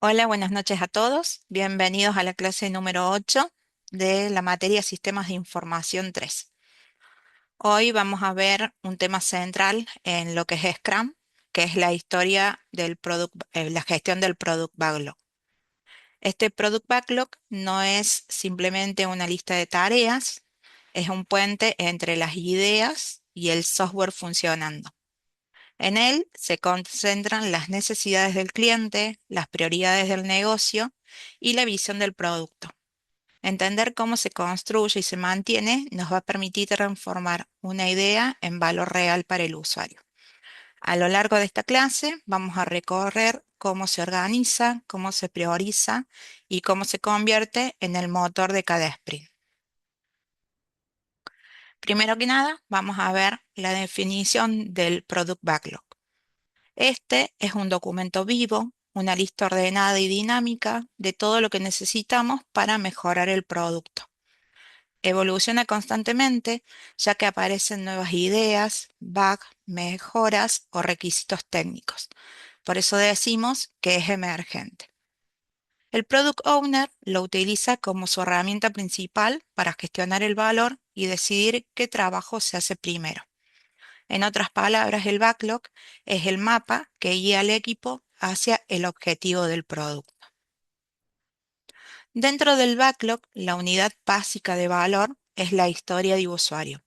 Hola, buenas noches a todos. Bienvenidos a la clase número 8 de la materia Sistemas de Información 3. Hoy vamos a ver un tema central en lo que es Scrum, que es la historia del la gestión del Product Backlog. Este Product Backlog no es simplemente una lista de tareas, es un puente entre las ideas y el software funcionando. En él se concentran las necesidades del cliente, las prioridades del negocio y la visión del producto. Entender cómo se construye y se mantiene nos va a permitir transformar una idea en valor real para el usuario. A lo largo de esta clase vamos a recorrer cómo se organiza, cómo se prioriza y cómo se convierte en el motor de cada sprint. Primero que nada, vamos a ver la definición del Product Backlog. Este es un documento vivo, una lista ordenada y dinámica de todo lo que necesitamos para mejorar el producto. Evoluciona constantemente, ya que aparecen nuevas ideas, bugs, mejoras o requisitos técnicos. Por eso decimos que es emergente. El Product Owner lo utiliza como su herramienta principal para gestionar el valor y decidir qué trabajo se hace primero. En otras palabras, el backlog es el mapa que guía al equipo hacia el objetivo del producto. Dentro del backlog, la unidad básica de valor es la historia de usuario.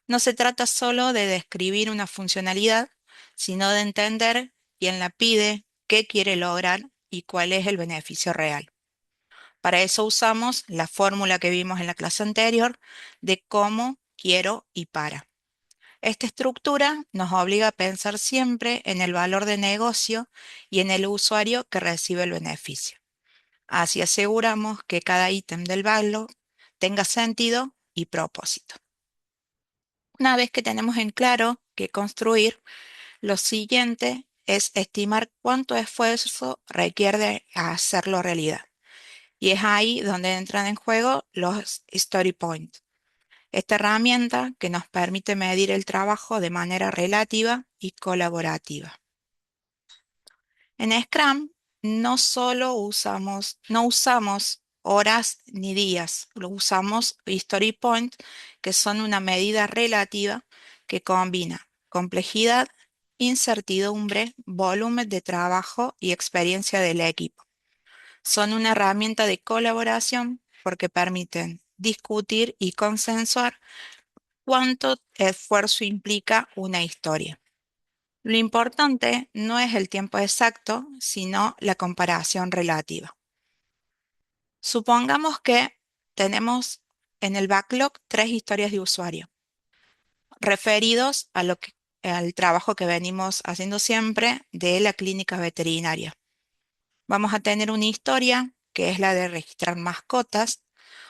No se trata solo de describir una funcionalidad, sino de entender quién la pide, qué quiere lograr y cuál es el beneficio real. Para eso usamos la fórmula que vimos en la clase anterior de cómo, quiero y para. Esta estructura nos obliga a pensar siempre en el valor de negocio y en el usuario que recibe el beneficio. Así aseguramos que cada ítem del backlog tenga sentido y propósito. Una vez que tenemos en claro qué construir, lo siguiente es estimar cuánto esfuerzo requiere hacerlo realidad. Y es ahí donde entran en juego los story points. Esta herramienta que nos permite medir el trabajo de manera relativa y colaborativa. En Scrum no usamos horas ni días, lo usamos Story Point, que son una medida relativa que combina complejidad, incertidumbre, volumen de trabajo y experiencia del equipo. Son una herramienta de colaboración porque permiten discutir y consensuar cuánto esfuerzo implica una historia. Lo importante no es el tiempo exacto, sino la comparación relativa. Supongamos que tenemos en el backlog tres historias de usuario referidos al trabajo que venimos haciendo siempre de la clínica veterinaria. Vamos a tener una historia que es la de registrar mascotas,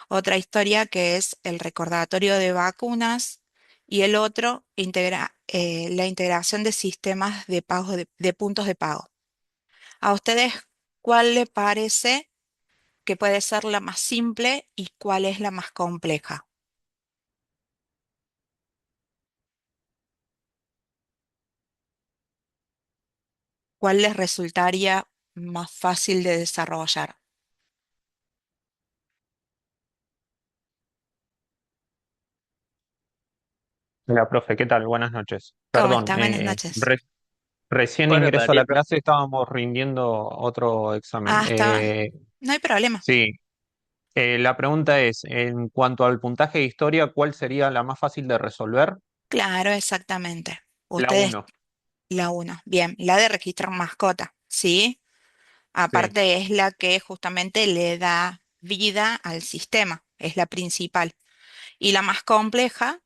otra historia que es el recordatorio de vacunas y el otro la integración de sistemas de pago de puntos de pago. ¿A ustedes cuál le parece que puede ser la más simple y cuál es la más compleja? ¿Cuál les resultaría más fácil de desarrollar? Hola, profe, ¿qué tal? Buenas noches. ¿Cómo Perdón, está? Buenas noches. recién Hola ingreso a la Darío. clase, estábamos rindiendo otro examen. Ah, está. No hay problema. Sí, la pregunta es, en cuanto al puntaje de historia, ¿cuál sería la más fácil de resolver? Claro, exactamente. La Ustedes, uno. la uno. Bien, la de registrar mascota, ¿sí? Sí, Aparte es la que justamente le da vida al sistema, es la principal. Y la más compleja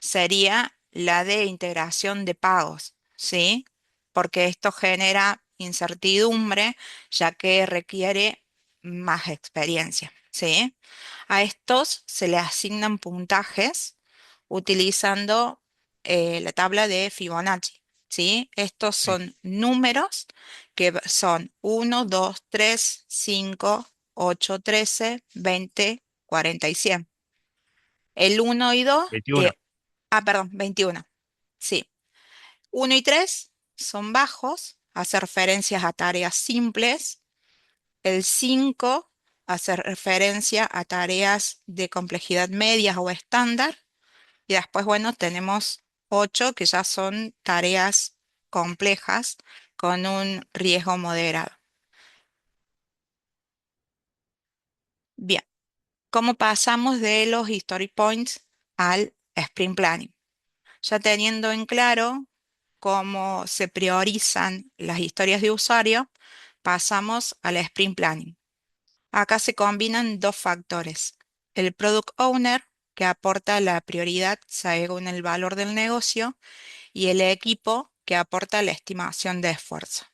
sería la de integración de pagos, ¿sí? Porque esto genera incertidumbre, ya que requiere más experiencia, ¿sí? A estos se le asignan puntajes utilizando la tabla de Fibonacci, ¿sí? Estos sí. son números que son 1, 2, 3, 5, 8, 13, 20, 40 y 100. El uno y 2, 21. perdón, 21. Sí. Uno y 3 son bajos, hace referencias a tareas simples. El 5 hace referencia a tareas de complejidad media o estándar. Y después, bueno, tenemos 8 que ya son tareas complejas con un riesgo moderado. Bien, ¿cómo pasamos de los story points al sprint planning? Ya teniendo en claro cómo se priorizan las historias de usuario, pasamos al sprint planning. Acá se combinan dos factores. El product owner, que aporta la prioridad según el valor del negocio, y el equipo, que aporta la estimación de esfuerzo.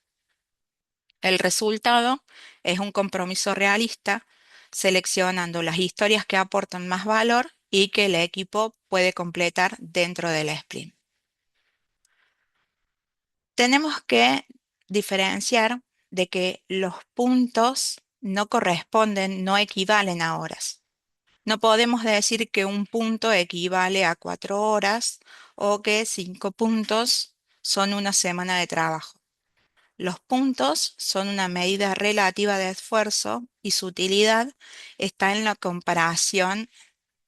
El resultado es un compromiso realista, seleccionando las historias que aportan más valor y que el equipo puede completar dentro del sprint. Tenemos que diferenciar de que los puntos no corresponden, no equivalen a horas. No podemos decir que un punto equivale a 4 horas o que 5 puntos son una semana de trabajo. Los puntos son una medida relativa de esfuerzo y su utilidad está en la comparación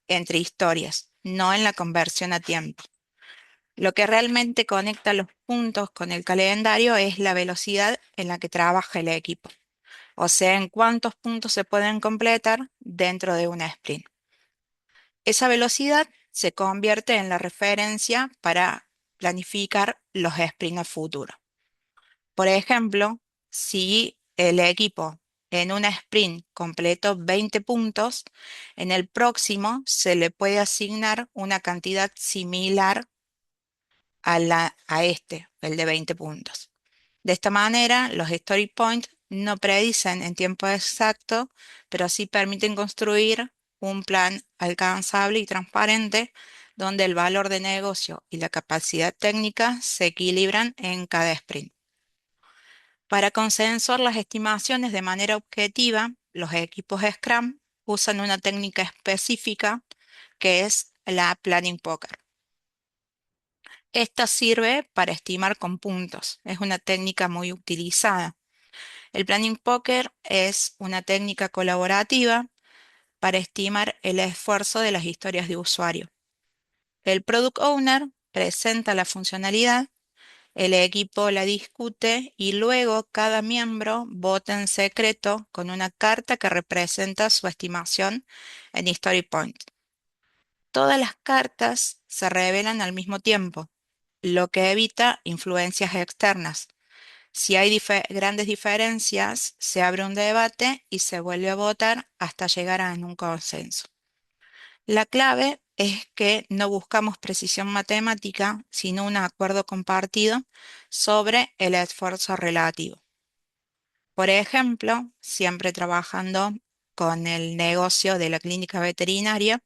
entre historias, no en la conversión a tiempo. Lo que realmente conecta los puntos con el calendario es la velocidad en la que trabaja el equipo, o sea, en cuántos puntos se pueden completar dentro de una sprint. Esa velocidad se convierte en la referencia para planificar los sprints a futuro. Por ejemplo, si el equipo en una sprint completó 20 puntos, en el próximo se le puede asignar una cantidad similar a este, el de 20 puntos. De esta manera, los story points no predicen en tiempo exacto, pero sí permiten construir un plan alcanzable y transparente donde el valor de negocio y la capacidad técnica se equilibran en cada sprint. Para consensuar las estimaciones de manera objetiva, los equipos Scrum usan una técnica específica que es la Planning Poker. Esta sirve para estimar con puntos. Es una técnica muy utilizada. El Planning Poker es una técnica colaborativa para estimar el esfuerzo de las historias de usuario. El Product Owner presenta la funcionalidad, el equipo la discute y luego cada miembro vota en secreto con una carta que representa su estimación en Story Point. Todas las cartas se revelan al mismo tiempo, lo que evita influencias externas. Si hay grandes diferencias, se abre un debate y se vuelve a votar hasta llegar a un consenso. La clave es que no buscamos precisión matemática, sino un acuerdo compartido sobre el esfuerzo relativo. Por ejemplo, siempre trabajando con el negocio de la clínica veterinaria,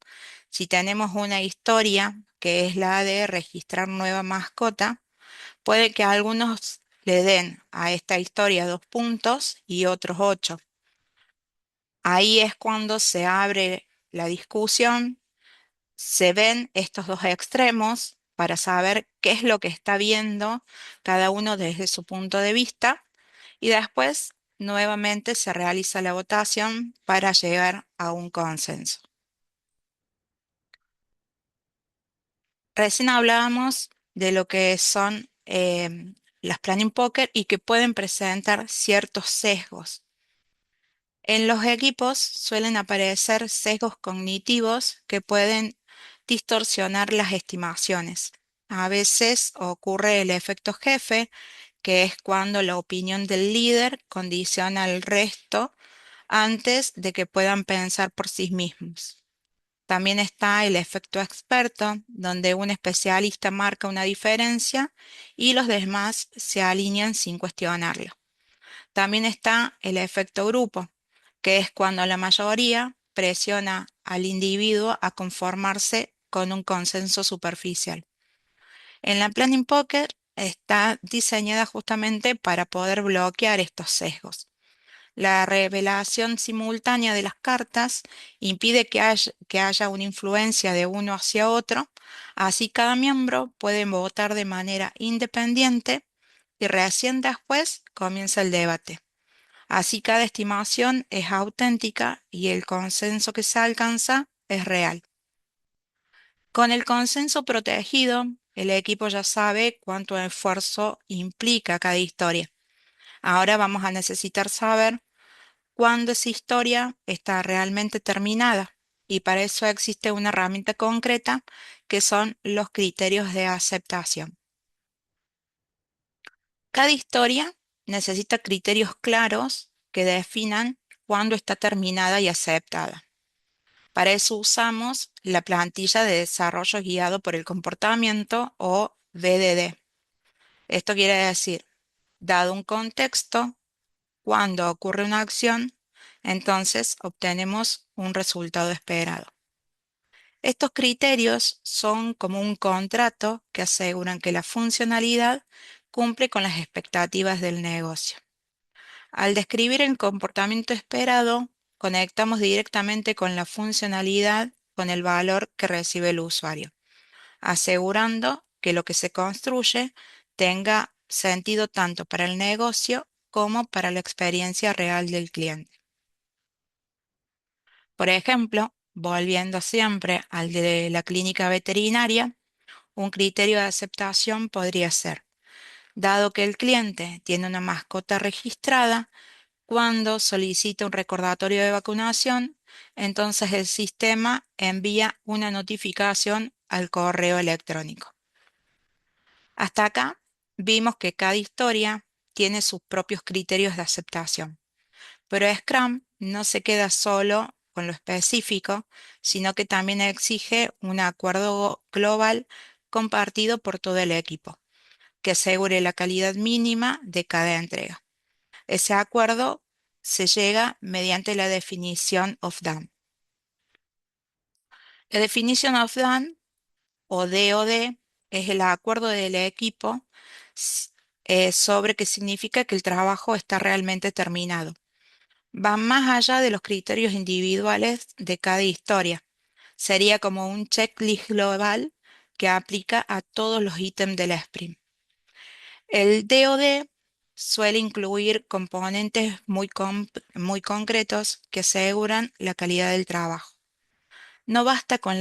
si tenemos una historia que es la de registrar nueva mascota, puede que algunos le den a esta historia 2 puntos y otros 8. Ahí es cuando se abre la discusión, se ven estos dos extremos para saber qué es lo que está viendo cada uno desde su punto de vista y después nuevamente se realiza la votación para llegar a un consenso. Recién hablábamos de lo que son las planning poker y que pueden presentar ciertos sesgos. En los equipos suelen aparecer sesgos cognitivos que pueden distorsionar las estimaciones. A veces ocurre el efecto jefe, que es cuando la opinión del líder condiciona al resto antes de que puedan pensar por sí mismos. También está el efecto experto, donde un especialista marca una diferencia y los demás se alinean sin cuestionarlo. También está el efecto grupo, que es cuando la mayoría presiona al individuo a conformarse con un consenso superficial. En la Planning Poker está diseñada justamente para poder bloquear estos sesgos. La revelación simultánea de las cartas impide que haya una influencia de uno hacia otro, así cada miembro puede votar de manera independiente y recién después comienza el debate. Así cada estimación es auténtica y el consenso que se alcanza es real. Con el consenso protegido, el equipo ya sabe cuánto esfuerzo implica cada historia. Ahora vamos a necesitar saber cuándo esa historia está realmente terminada. Y para eso existe una herramienta concreta que son los criterios de aceptación. Cada historia necesita criterios claros que definan cuándo está terminada y aceptada. Para eso usamos la plantilla de desarrollo guiado por el comportamiento o BDD. Esto quiere decir, dado un contexto, cuando ocurre una acción, entonces obtenemos un resultado esperado. Estos criterios son como un contrato que aseguran que la funcionalidad cumple con las expectativas del negocio. Al describir el comportamiento esperado, conectamos directamente con la funcionalidad, con el valor que recibe el usuario, asegurando que lo que se construye tenga sentido tanto para el negocio como para la experiencia real del cliente. Por ejemplo, volviendo siempre al de la clínica veterinaria, un criterio de aceptación podría ser, dado que el cliente tiene una mascota registrada, cuando solicita un recordatorio de vacunación, entonces el sistema envía una notificación al correo electrónico. Hasta acá vimos que cada historia tiene sus propios criterios de aceptación, pero Scrum no se queda solo con lo específico, sino que también exige un acuerdo global compartido por todo el equipo, que asegure la calidad mínima de cada entrega. Ese acuerdo se llega mediante la definición of done. La definition of done o DOD es el acuerdo del equipo sobre qué significa que el trabajo está realmente terminado. Va más allá de los criterios individuales de cada historia. Sería como un checklist global que aplica a todos los ítems del sprint. El DOD suele incluir componentes muy concretos que aseguran la calidad del trabajo. No basta con que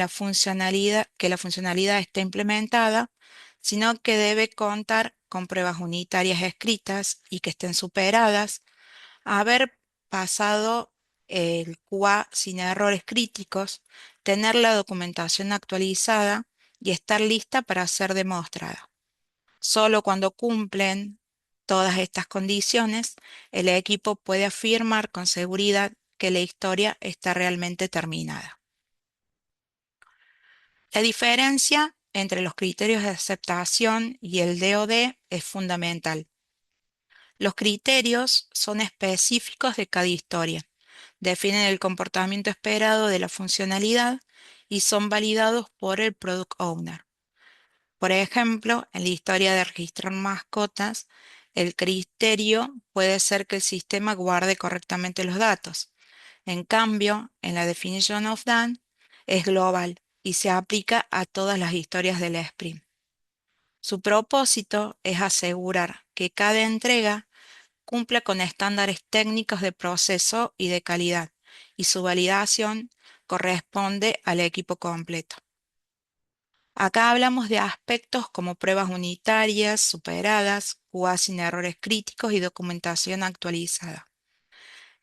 la funcionalidad esté implementada, sino que debe contar con pruebas unitarias escritas y que estén superadas, haber pasado el QA sin errores críticos, tener la documentación actualizada y estar lista para ser demostrada. Solo cuando cumplen todas estas condiciones, el equipo puede afirmar con seguridad que la historia está realmente terminada. La diferencia entre los criterios de aceptación y el DOD es fundamental. Los criterios son específicos de cada historia, definen el comportamiento esperado de la funcionalidad y son validados por el Product Owner. Por ejemplo, en la historia de registrar mascotas, el criterio puede ser que el sistema guarde correctamente los datos. En cambio, en la Definition of Done es global y se aplica a todas las historias del sprint. Su propósito es asegurar que cada entrega cumpla con estándares técnicos de proceso y de calidad, y su validación corresponde al equipo completo. Acá hablamos de aspectos como pruebas unitarias, superadas, QA sin errores críticos y documentación actualizada.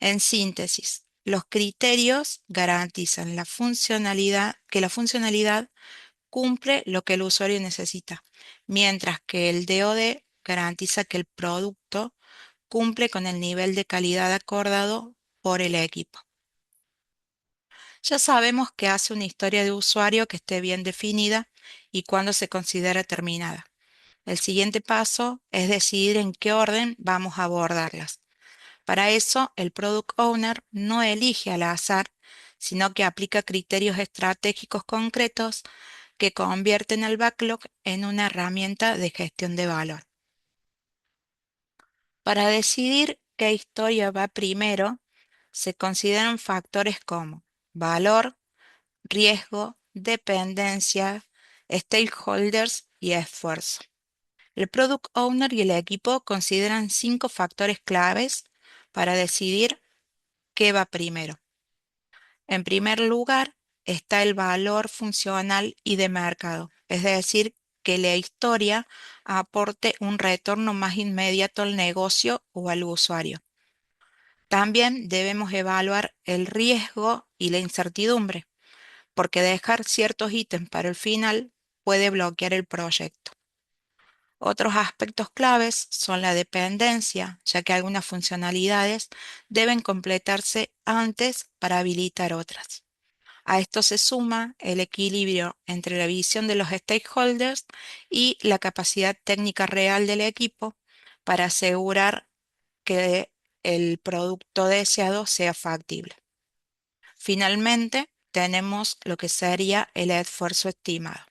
En síntesis, los criterios garantizan que la funcionalidad cumple lo que el usuario necesita, mientras que el DOD garantiza que el producto cumple con el nivel de calidad acordado por el equipo. Ya sabemos qué hace una historia de usuario que esté bien definida y cuándo se considera terminada. El siguiente paso es decidir en qué orden vamos a abordarlas. Para eso, el Product Owner no elige al azar, sino que aplica criterios estratégicos concretos que convierten el backlog en una herramienta de gestión de valor. Para decidir qué historia va primero, se consideran factores como valor, riesgo, dependencia, stakeholders y esfuerzo. El Product Owner y el equipo consideran 5 factores claves para decidir qué va primero. En primer lugar, está el valor funcional y de mercado, es decir, que la historia aporte un retorno más inmediato al negocio o al usuario. También debemos evaluar el riesgo y la incertidumbre, porque dejar ciertos ítems para el final puede bloquear el proyecto. Otros aspectos claves son la dependencia, ya que algunas funcionalidades deben completarse antes para habilitar otras. A esto se suma el equilibrio entre la visión de los stakeholders y la capacidad técnica real del equipo para asegurar que el producto deseado sea factible. Finalmente, tenemos lo que sería el esfuerzo estimado.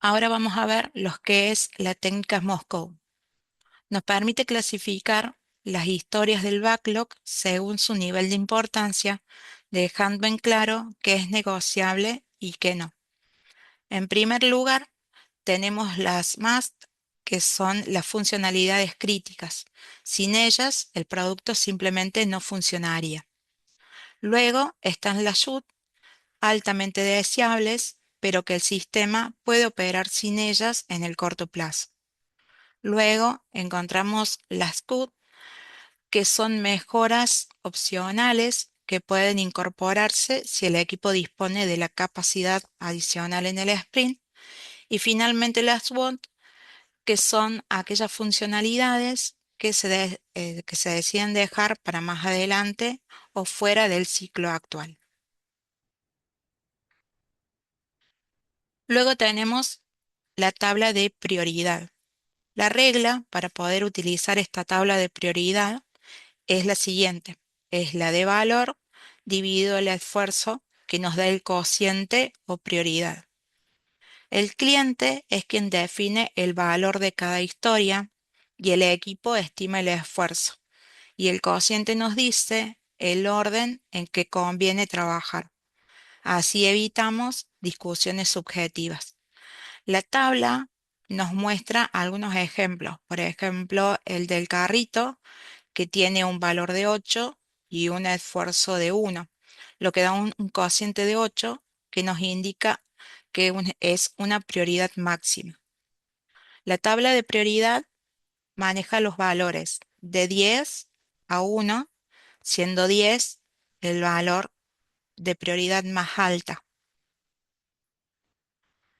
Ahora vamos a ver lo que es la técnica Moscow. Nos permite clasificar las historias del backlog según su nivel de importancia, dejando en claro qué es negociable y qué no. En primer lugar, tenemos las must, que son las funcionalidades críticas. Sin ellas, el producto simplemente no funcionaría. Luego están las should, altamente deseables, pero que el sistema puede operar sin ellas en el corto plazo. Luego encontramos las could, que son mejoras opcionales que pueden incorporarse si el equipo dispone de la capacidad adicional en el sprint. Y finalmente las want, que son aquellas funcionalidades que se deciden dejar para más adelante o fuera del ciclo actual. Luego tenemos la tabla de prioridad. La regla para poder utilizar esta tabla de prioridad es la siguiente. Es la de valor dividido el esfuerzo que nos da el cociente o prioridad. El cliente es quien define el valor de cada historia y el equipo estima el esfuerzo. Y el cociente nos dice el orden en que conviene trabajar. Así evitamos discusiones subjetivas. La tabla nos muestra algunos ejemplos. Por ejemplo, el del carrito, que tiene un valor de 8 y un esfuerzo de 1, lo que da un cociente de 8 que nos indica que es una prioridad máxima. La tabla de prioridad maneja los valores de 10 a 1, siendo 10 el valor de prioridad más alta.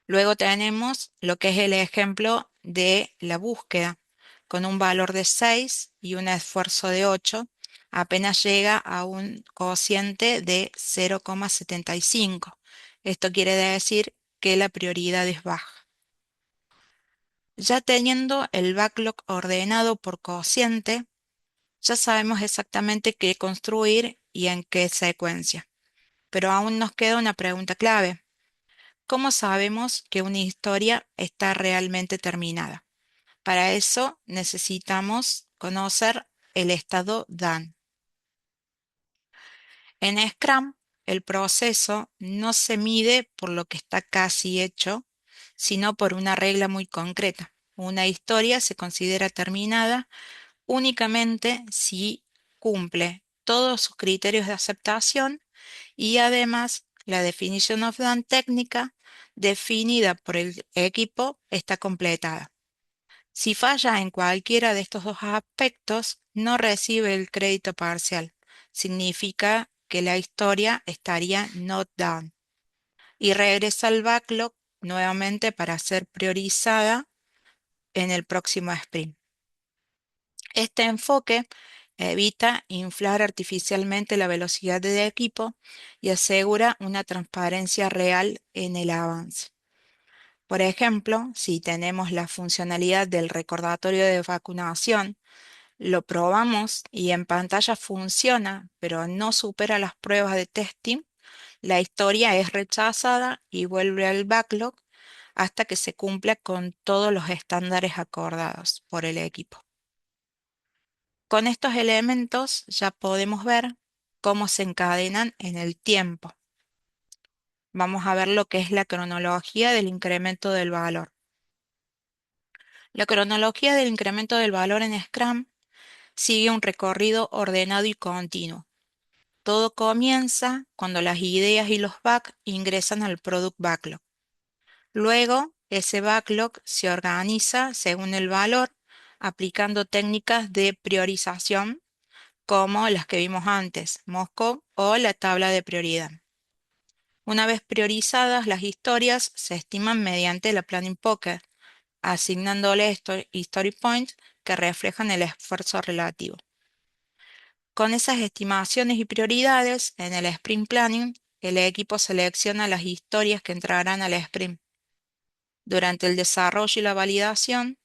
Luego tenemos lo que es el ejemplo de la búsqueda, con un valor de 6 y un esfuerzo de 8, apenas llega a un cociente de 0,75. Esto quiere decir que la prioridad es baja. Ya teniendo el backlog ordenado por cociente, ya sabemos exactamente qué construir y en qué secuencia. Pero aún nos queda una pregunta clave. ¿Cómo sabemos que una historia está realmente terminada? Para eso necesitamos conocer el estado done. En Scrum, el proceso no se mide por lo que está casi hecho, sino por una regla muy concreta. Una historia se considera terminada únicamente si cumple todos sus criterios de aceptación y además la definition of done técnica definida por el equipo está completada. Si falla en cualquiera de estos dos aspectos, no recibe el crédito parcial. Significa que la historia estaría not done y regresa al backlog nuevamente para ser priorizada en el próximo sprint. Este enfoque evita inflar artificialmente la velocidad del equipo y asegura una transparencia real en el avance. Por ejemplo, si tenemos la funcionalidad del recordatorio de vacunación, lo probamos y en pantalla funciona, pero no supera las pruebas de testing, la historia es rechazada y vuelve al backlog hasta que se cumpla con todos los estándares acordados por el equipo. Con estos elementos ya podemos ver cómo se encadenan en el tiempo. Vamos a ver lo que es la cronología del incremento del valor. La cronología del incremento del valor en Scrum sigue un recorrido ordenado y continuo. Todo comienza cuando las ideas y los bugs ingresan al Product Backlog. Luego, ese backlog se organiza según el valor, aplicando técnicas de priorización como las que vimos antes, Moscow o la tabla de prioridad. Una vez priorizadas, las historias se estiman mediante la Planning Pocket, asignándole story points que reflejan el esfuerzo relativo. Con esas estimaciones y prioridades, en el Sprint Planning, el equipo selecciona las historias que entrarán al sprint. Durante el desarrollo y la validación,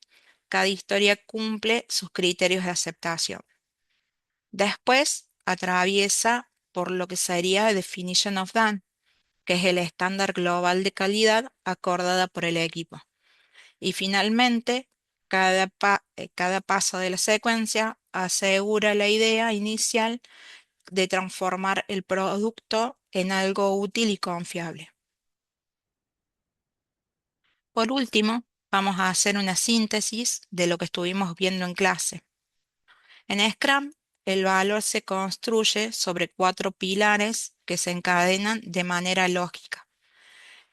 cada historia cumple sus criterios de aceptación. Después, atraviesa por lo que sería Definition of Done, que es el estándar global de calidad acordada por el equipo. Y finalmente, cada paso de la secuencia asegura la idea inicial de transformar el producto en algo útil y confiable. Por último, vamos a hacer una síntesis de lo que estuvimos viendo en clase. En Scrum, el valor se construye sobre cuatro pilares que se encadenan de manera lógica.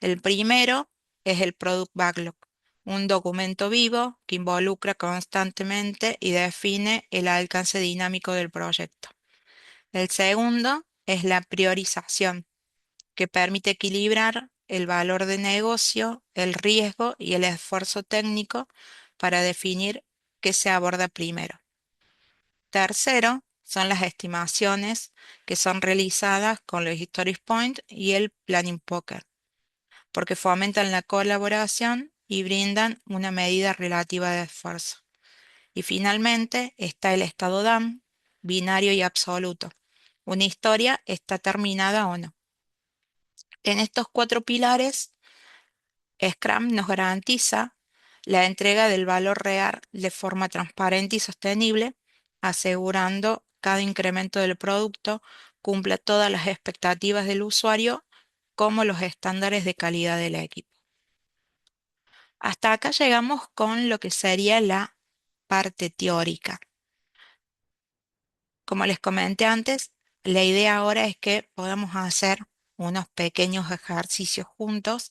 El primero es el Product Backlog, un documento vivo que involucra constantemente y define el alcance dinámico del proyecto. El segundo es la priorización, que permite equilibrar el valor de negocio, el riesgo y el esfuerzo técnico para definir qué se aborda primero. Tercero, son las estimaciones que son realizadas con los Story Point y el Planning Poker, porque fomentan la colaboración y brindan una medida relativa de esfuerzo. Y finalmente está el estado DAM, binario y absoluto. Una historia está terminada o no. En estos cuatro pilares, Scrum nos garantiza la entrega del valor real de forma transparente y sostenible, asegurando cada incremento del producto cumpla todas las expectativas del usuario como los estándares de calidad del equipo. Hasta acá llegamos con lo que sería la parte teórica. Como les comenté antes, la idea ahora es que podamos hacer unos pequeños ejercicios juntos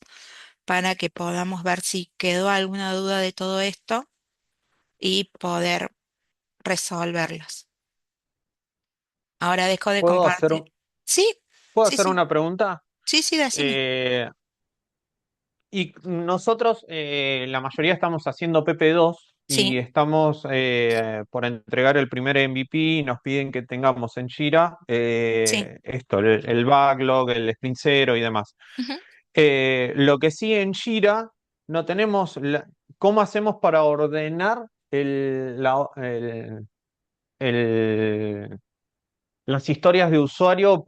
para que podamos ver si quedó alguna duda de todo esto y poder resolverlos. Ahora dejo de ¿Puedo hacer, compartir. Sí, puedo sí, hacer sí, una pregunta? sí, decime. Eh, Y nosotros, la mayoría estamos haciendo PP2 y Sí, estamos por entregar el primer MVP y nos piden que tengamos en Jira sí. esto, el backlog, el sprint cero y demás. Ujú, Lo que sí en Jira no tenemos, ¿cómo hacemos para ordenar el- las historias de usuario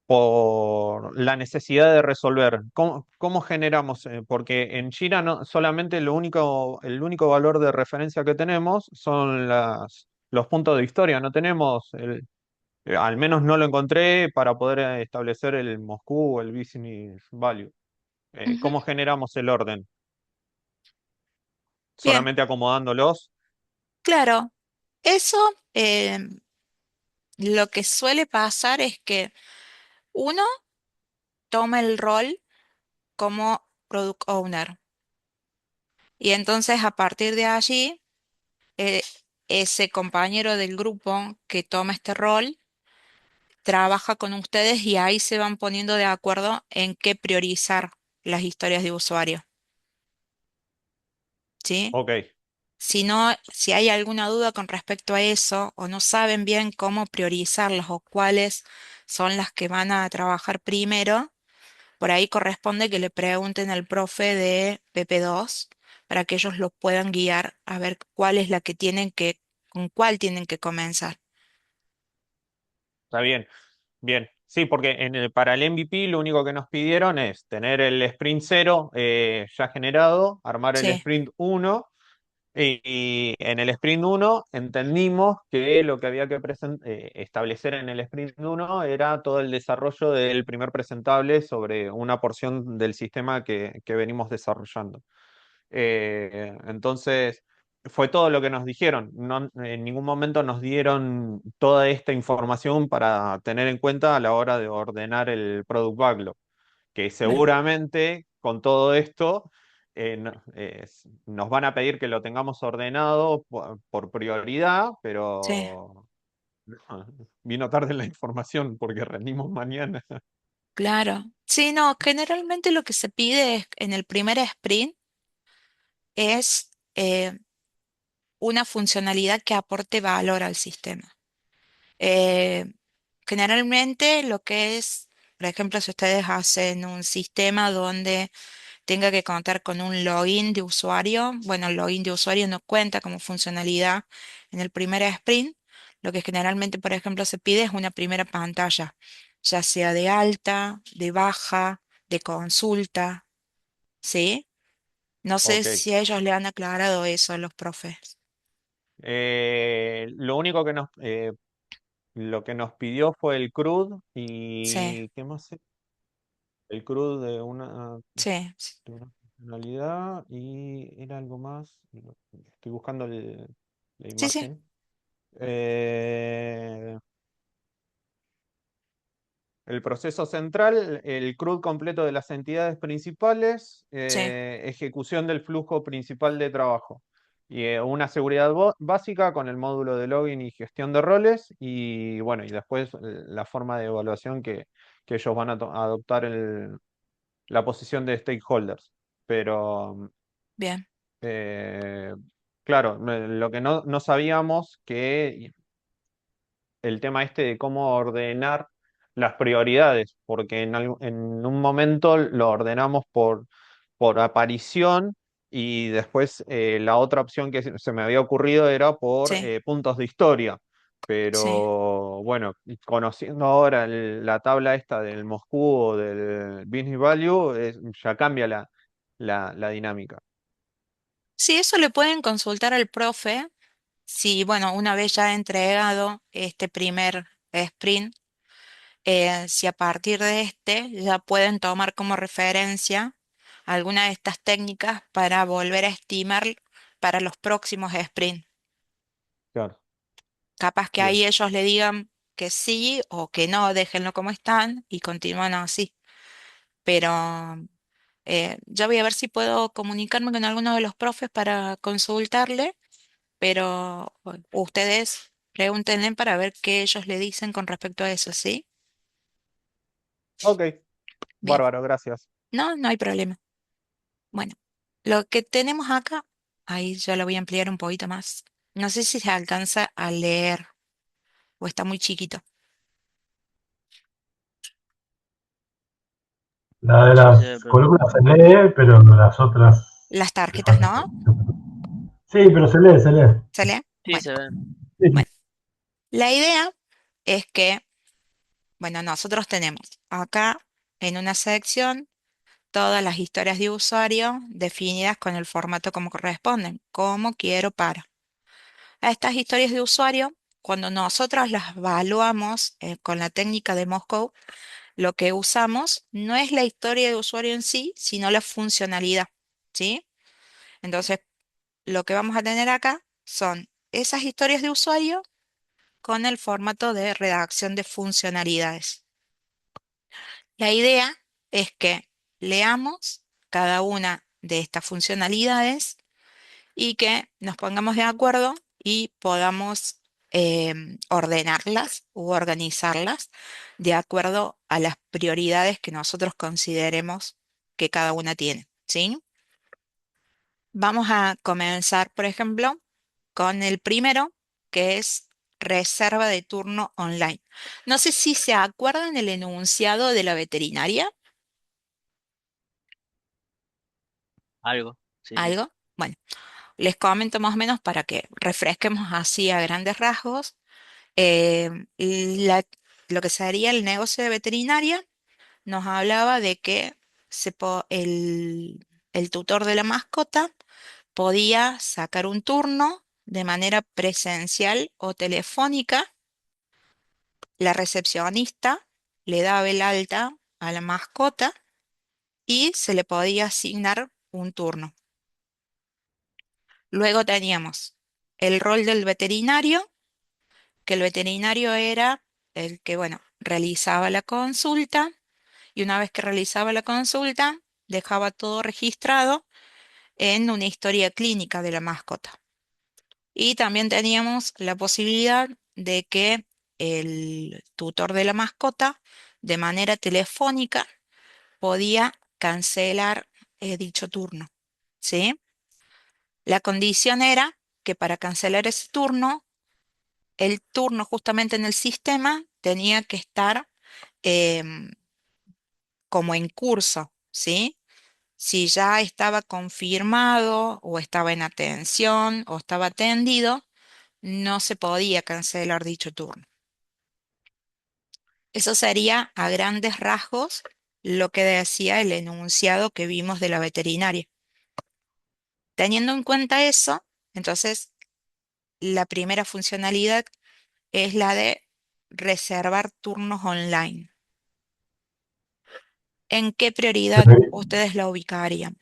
por la necesidad de resolver. ¿Cómo generamos? Porque en Jira no, solamente el único valor de referencia que tenemos son los puntos de historia. No tenemos, al menos no lo encontré para poder establecer el Moscú o el Business Value. ujú. ¿Cómo generamos el orden? Bien, ¿Solamente acomodándolos? claro. Eso lo que suele pasar es que uno toma el rol como product owner y entonces a partir de allí eh, ese compañero del grupo que toma este rol trabaja con ustedes y ahí se van poniendo de acuerdo en qué priorizar las historias de usuario, ¿sí? Ok, Si no, si hay alguna duda con respecto a eso o no saben bien cómo priorizarlas o cuáles son las que van a trabajar primero, por ahí corresponde que le pregunten al profe de PP2 para que ellos los puedan guiar a ver cuál es la que tienen que, con cuál tienen que comenzar. está bien. Bien, sí, porque para el MVP lo único que nos pidieron es tener el sprint cero ya generado, armar el Sí. sprint uno y en el sprint uno entendimos que lo que había que establecer en el sprint uno era todo el desarrollo del primer presentable sobre una porción del sistema que venimos desarrollando. Entonces, fue todo lo que nos dijeron. No, en ningún momento nos dieron toda esta información para tener en cuenta a la hora de ordenar el product backlog, que Claro. seguramente con todo esto nos van a pedir que lo tengamos ordenado por prioridad, Sí, pero vino tarde la información porque rendimos mañana. claro. Sí, no, generalmente lo que se pide en el primer sprint es una funcionalidad que aporte valor al sistema. Eh, Generalmente lo que es, por ejemplo, si ustedes hacen un sistema donde tenga que contar con un login de usuario, bueno, el login de usuario no cuenta como funcionalidad en el primer sprint. Lo que generalmente, por ejemplo, se pide es una primera pantalla, ya sea de alta, de baja, de consulta, ¿sí? No sé Ok. si a ellos le han aclarado eso a los profes. Lo único que lo que nos pidió fue el CRUD Sí, y ¿qué más? El CRUD sí, sí, de una funcionalidad y era algo más. Estoy buscando la sí, sí, imagen. Eh, el proceso central, el CRUD completo de las entidades principales, sí, ejecución del flujo principal de trabajo. Y una seguridad básica con el módulo de login y gestión de roles. Y bueno, y después la forma de evaluación que ellos van a adoptar la posición de stakeholders. Pero bien, eh, claro, lo que no sabíamos que el tema este de cómo ordenar las prioridades, porque en un momento lo ordenamos por aparición y después la otra opción que se me había ocurrido era por sí, puntos de historia. sí. Pero bueno, conociendo ahora la tabla esta del Moscú o del Business Value, ya cambia la dinámica. Sí, eso le pueden consultar al profe si, bueno, una vez ya entregado este primer sprint, si a partir de este ya pueden tomar como referencia alguna de estas técnicas para volver a estimar para los próximos sprints. Claro, Capaz que bien. ahí ellos le digan que sí o que no, déjenlo como están y continúan así. Pero yo voy a ver si puedo comunicarme con alguno de los profes para consultarle, pero bueno, ustedes pregúntenle para ver qué ellos le dicen con respecto a eso, ¿sí? Ok, Bien, bárbaro, gracias. no, no hay problema. Bueno, lo que tenemos acá, ahí ya lo voy a ampliar un poquito más. No sé si se alcanza a leer o está muy chiquito. La de Sí, se ve las perfecto. columnas se lee, pero las otras Las le tarjetas, falta un ¿no? poquito. Sí, pero se lee, se lee. ¿Se lee? Sí, Bueno, se ve. Sí, sí. bueno. La idea es que, bueno, nosotros tenemos acá en una sección todas las historias de usuario definidas con el formato como corresponden, como quiero para. A estas historias de usuario, cuando nosotros las evaluamos con la técnica de Moscow, lo que usamos no es la historia de usuario en sí, sino la funcionalidad, ¿sí? Entonces, lo que vamos a tener acá son esas historias de usuario con el formato de redacción de funcionalidades. La idea es que leamos cada una de estas funcionalidades y que nos pongamos de acuerdo y podamos ordenarlas u organizarlas de acuerdo a las prioridades que nosotros consideremos que cada una tiene, ¿sí? Vamos a comenzar, por ejemplo, con el primero, que es reserva de turno online. No sé si se acuerdan el enunciado de la veterinaria, Algo. Sí, sí. algo. Bueno, les comento más o menos para que refresquemos así a grandes rasgos. Eh, la- lo que sería el negocio de veterinaria nos hablaba de que el tutor de la mascota podía sacar un turno de manera presencial o telefónica. La recepcionista le daba el alta a la mascota y se le podía asignar un turno. Luego teníamos el rol del veterinario, que el veterinario era el que, bueno, realizaba la consulta y una vez que realizaba la consulta, dejaba todo registrado en una historia clínica de la mascota. Y también teníamos la posibilidad de que el tutor de la mascota, de manera telefónica, podía cancelar dicho turno, ¿sí? La condición era que para cancelar ese turno, el turno justamente en el sistema tenía que estar em, como en curso, ¿sí? Si ya estaba confirmado o estaba en atención o estaba atendido, no se podía cancelar dicho turno. Eso sería a grandes rasgos lo que decía el enunciado que vimos de la veterinaria. Teniendo en cuenta eso, entonces la primera funcionalidad es la de reservar turnos online. ¿En qué prioridad Debe, ustedes la ubicarían?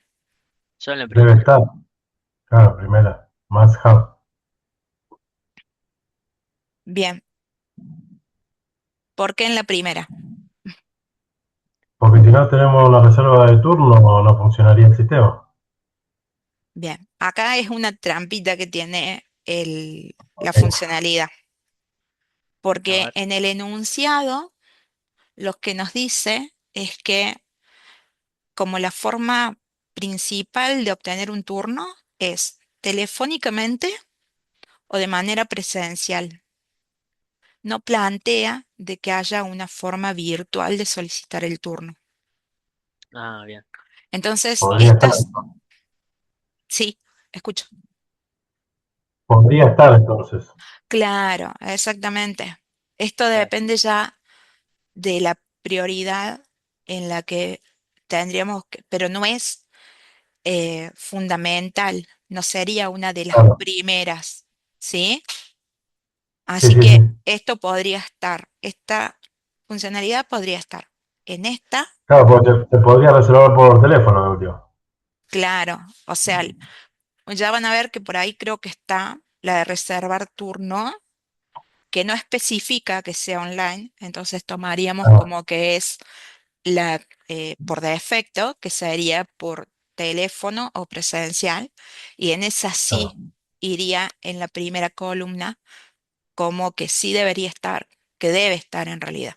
Solo en debe primera. estar. Claro, primera. Más hub. Bien, ¿por qué en la primera? Porque si no tenemos una reserva de turno, no funcionaría el sistema. Bien, acá es una trampita que tiene la Ok. funcionalidad, A porque ver. en el enunciado lo que nos dice es que como la forma principal de obtener un turno es telefónicamente o de manera presencial. No plantea de que haya una forma virtual de solicitar el turno. Ah, bien. Entonces, Podría estar. estas, sí, escucho. Podría estar entonces. Claro, exactamente. Esto Claro. depende ya de la prioridad en la que tendríamos que, pero no es fundamental, no sería una de las Claro. primeras, ¿sí? Sí, Así sí, que sí. esto podría estar, esta funcionalidad podría estar en esta, Claro, porque se podría reservar por teléfono, de último. claro, o sea, ya van a ver que por ahí creo que está la de reservar turno, que no especifica que sea online, entonces tomaríamos Ah, como que es la por defecto, que sería por teléfono o presencial, y en esa sí claro. iría en la primera columna como que sí debería estar, que debe estar en realidad,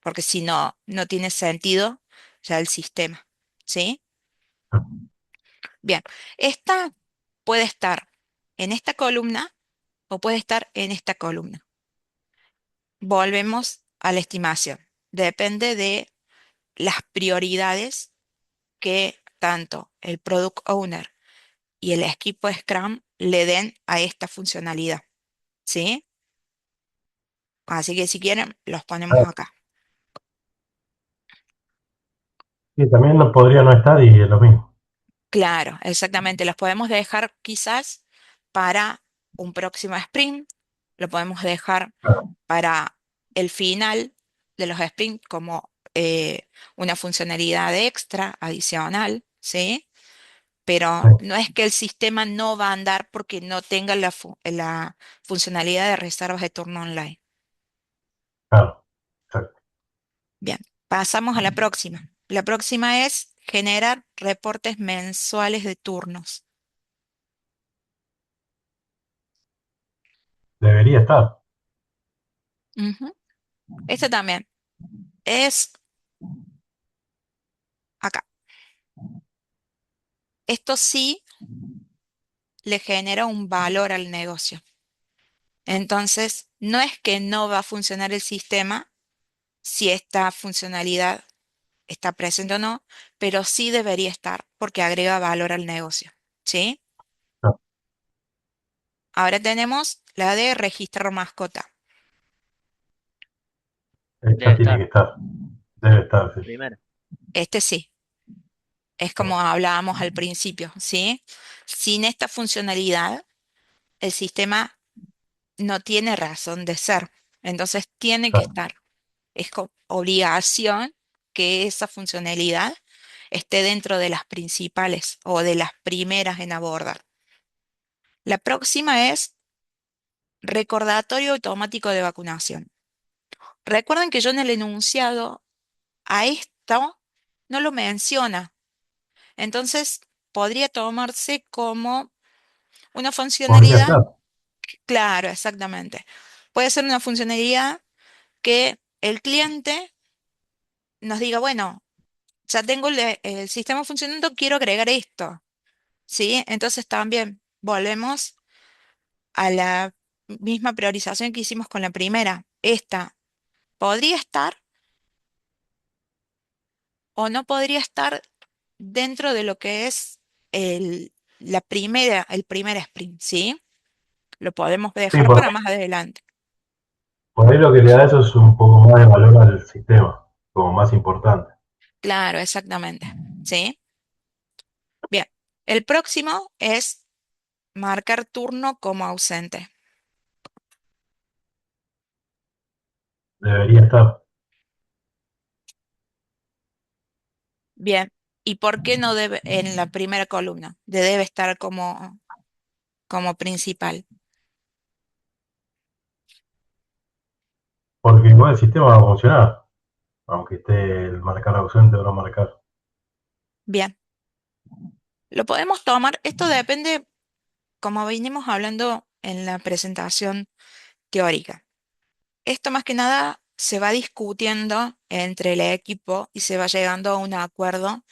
porque si no, no tiene sentido ya el sistema, ¿sí? Bien, esta puede estar en esta columna o puede estar en esta columna. Volvemos a la estimación. Depende de las prioridades que tanto el Product Owner y el equipo Scrum le den a esta funcionalidad, ¿sí? Así que si quieren, los ponemos Ah, acá. sí, también no podría no estar y es lo mismo. Claro, exactamente. Los podemos dejar quizás para un próximo sprint, lo podemos dejar Claro. para el final de los sprints como una funcionalidad extra, adicional, ¿sí? Sí, Pero no es que el sistema no va a andar porque no tenga la funcionalidad de reservas de turno online. claro. Exacto. Bien, pasamos a la próxima. La próxima es generar reportes mensuales de turnos. Debería estar. Ujú. Este también es acá. Esto sí le genera un valor al negocio. Entonces, no es que no va a funcionar el sistema si esta funcionalidad está presente o no, pero sí debería estar porque agrega valor al negocio. ¿Sí? Claro. Ahora tenemos la de registrar mascota. Esta Debe tiene que estar. estar. Debe estar, sí. Primera. Este sí, es como hablábamos al principio, ¿sí? Sin esta funcionalidad, el sistema no tiene razón de ser. Entonces tiene que Claro. estar. Es obligación que esa funcionalidad esté dentro de las principales o de las primeras en abordar. La próxima es recordatorio automático de vacunación. Recuerden que yo en el enunciado a esto no lo menciona. Entonces, podría tomarse como una Podría funcionalidad, estar. claro, exactamente. Puede ser una funcionalidad que el cliente nos diga, bueno, ya tengo el sistema funcionando, quiero agregar esto, ¿sí? Entonces también volvemos a la misma priorización que hicimos con la primera. Esta podría estar o no podría estar dentro de lo que es el primer sprint, ¿sí? Lo podemos Sí, dejar para más adelante. por ahí lo que le da eso es un poco más de valor al sistema, como más importante. Claro, exactamente. ¿Sí? Bien. El próximo es marcar turno como ausente. Debería estar. Bien. ¿Y por qué no debe en la primera columna? Debe estar como principal. Porque igual el sistema va a funcionar, aunque esté el marcar ausente o no marcar. Bien. Lo podemos tomar. Esto depende, como venimos hablando en la presentación teórica. Esto más que nada se va discutiendo entre el equipo y se va llegando a un acuerdo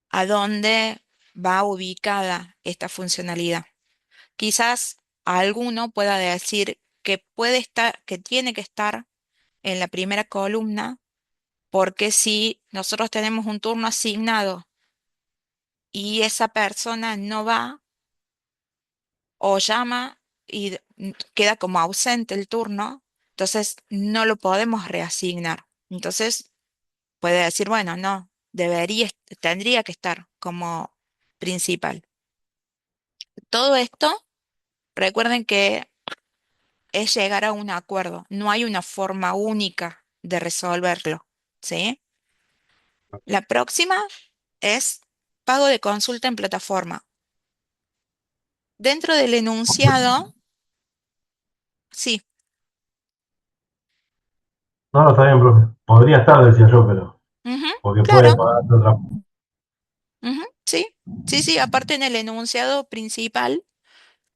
a dónde va ubicada esta funcionalidad. Quizás alguno pueda decir que puede estar, que tiene que estar en la primera columna, porque si nosotros tenemos un turno asignado y esa persona no va o llama y queda como ausente el turno, entonces no lo podemos reasignar. Entonces puede decir, bueno, no, tendría que estar como principal. Todo esto, recuerden que es llegar a un acuerdo. No hay una forma única de resolverlo, ¿sí? La próxima es pago de consulta en plataforma. Dentro del enunciado, sí, No, no, está bien, profe. Podría estar, decía yo, pero ujú, porque puede claro, pagar de otra. ujú, sí, sí, sí, aparte en el enunciado principal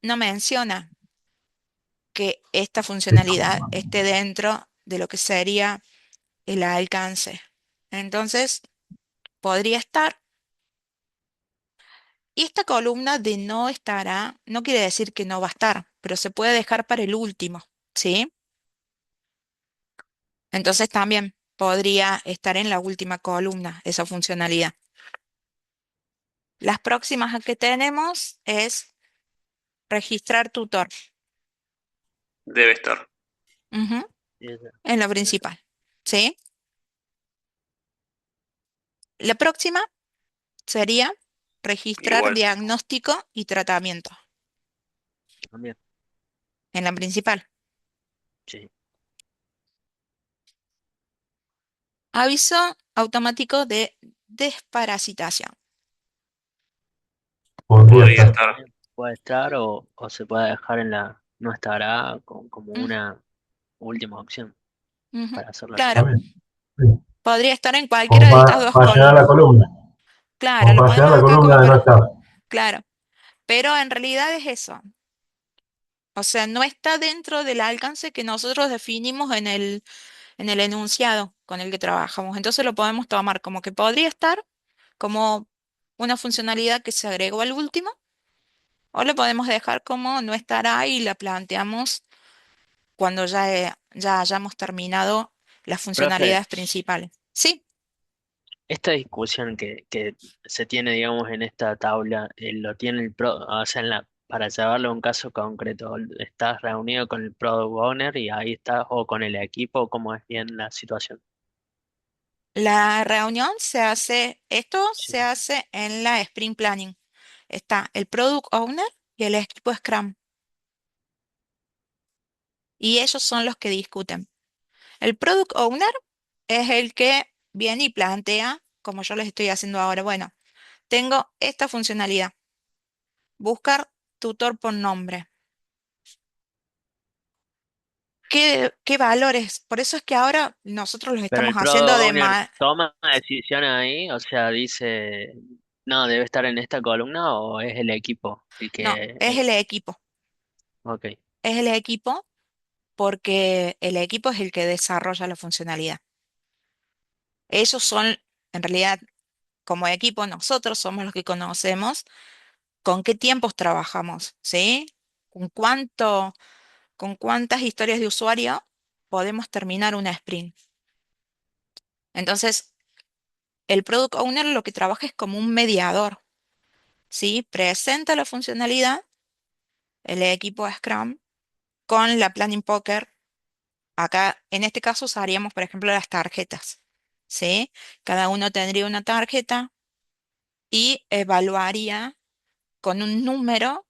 no menciona que esta Sí. funcionalidad esté dentro de lo que sería el alcance. Entonces, podría estar. Y esta columna de no estará, no quiere decir que no va a estar, pero se puede dejar para el último, ¿sí? Entonces también podría estar en la última columna esa funcionalidad. Las próximas que tenemos es registrar tutor, Debe estar. ujú, Y esa- en la esa principal, ¿sí? La próxima sería registrar Igual. diagnóstico y tratamiento también, en la principal. sí. Aviso automático de desparasitación. Podría Podría estar. estar. También puede estar o se puede dejar en la no estará como Mm, una última opción ujú, para hacerlo así. claro, También. Sí. podría estar en Como cualquiera de estas dos para llenar la columnas. columna. Claro, Como lo para llenar podemos la dejar columna como de no para... estar. Claro, pero en realidad es eso. O sea, no está dentro del alcance que nosotros definimos en el enunciado con el que trabajamos. Entonces lo podemos tomar como que podría estar como una funcionalidad que se agregó al último, o lo podemos dejar como no estará y la planteamos cuando ya hayamos terminado las Profe, funcionalidades principales. Sí, esta discusión que se tiene, digamos, en esta tabla, lo tiene o sea, para llevarlo a un caso concreto, ¿estás reunido con el product owner y ahí estás, o con el equipo, cómo es bien la situación? la reunión esto Sí. se hace en la Sprint Planning. Está el Product Owner y el equipo Scrum, y ellos son los que discuten. El Product Owner es el que viene y plantea, como yo les estoy haciendo ahora, bueno, tengo esta funcionalidad, buscar tutor por nombre. ¿Qué valores? Por eso es que ahora nosotros los Pero estamos el haciendo product de owner toma decisiones ahí, o sea, dice, no, debe estar en esta columna o es el equipo el No, que, es el equipo. ok. Es el equipo porque el equipo es el que desarrolla la funcionalidad. Ellos son, en realidad, como equipo, nosotros somos los que conocemos con qué tiempos trabajamos, ¿sí? Con cuánto, con cuántas historias de usuario podemos terminar una sprint. Entonces, el product owner lo que trabaja es como un mediador, ¿sí? Presenta la funcionalidad, el equipo Scrum, con la Planning Poker. Acá, en este caso, usaríamos, por ejemplo, las tarjetas, ¿sí? Cada uno tendría una tarjeta y evaluaría con un número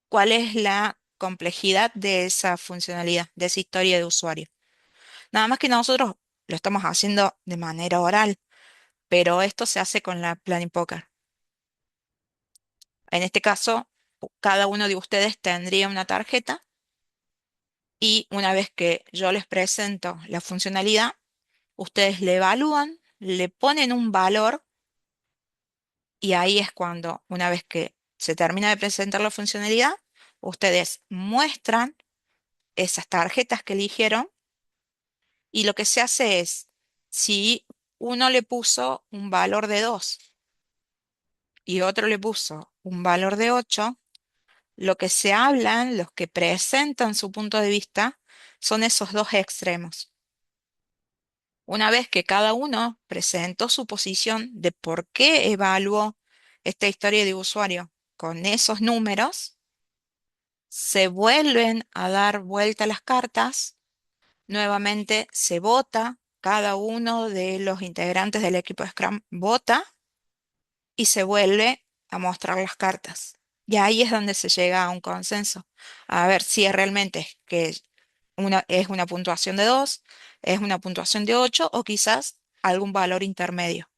cuál es la complejidad de esa funcionalidad, de esa historia de usuario. Nada más que nosotros lo estamos haciendo de manera oral, pero esto se hace con la Planning Poker. En este caso, cada uno de ustedes tendría una tarjeta y una vez que yo les presento la funcionalidad, ustedes le evalúan, le ponen un valor y ahí es cuando, una vez que se termina de presentar la funcionalidad, ustedes muestran esas tarjetas que eligieron y lo que se hace es, si uno le puso un valor de 2 y otro le puso un valor de 8, lo que se hablan, los que presentan su punto de vista, son esos dos extremos. Una vez que cada uno presentó su posición de por qué evaluó esta historia de usuario con esos números, se vuelven a dar vuelta las cartas, nuevamente se vota, cada uno de los integrantes del equipo de Scrum vota y se vuelve a mostrar las cartas. Y ahí es donde se llega a un consenso. A ver si es realmente que es una puntuación de 2, es una puntuación de 8 o quizás algún valor intermedio.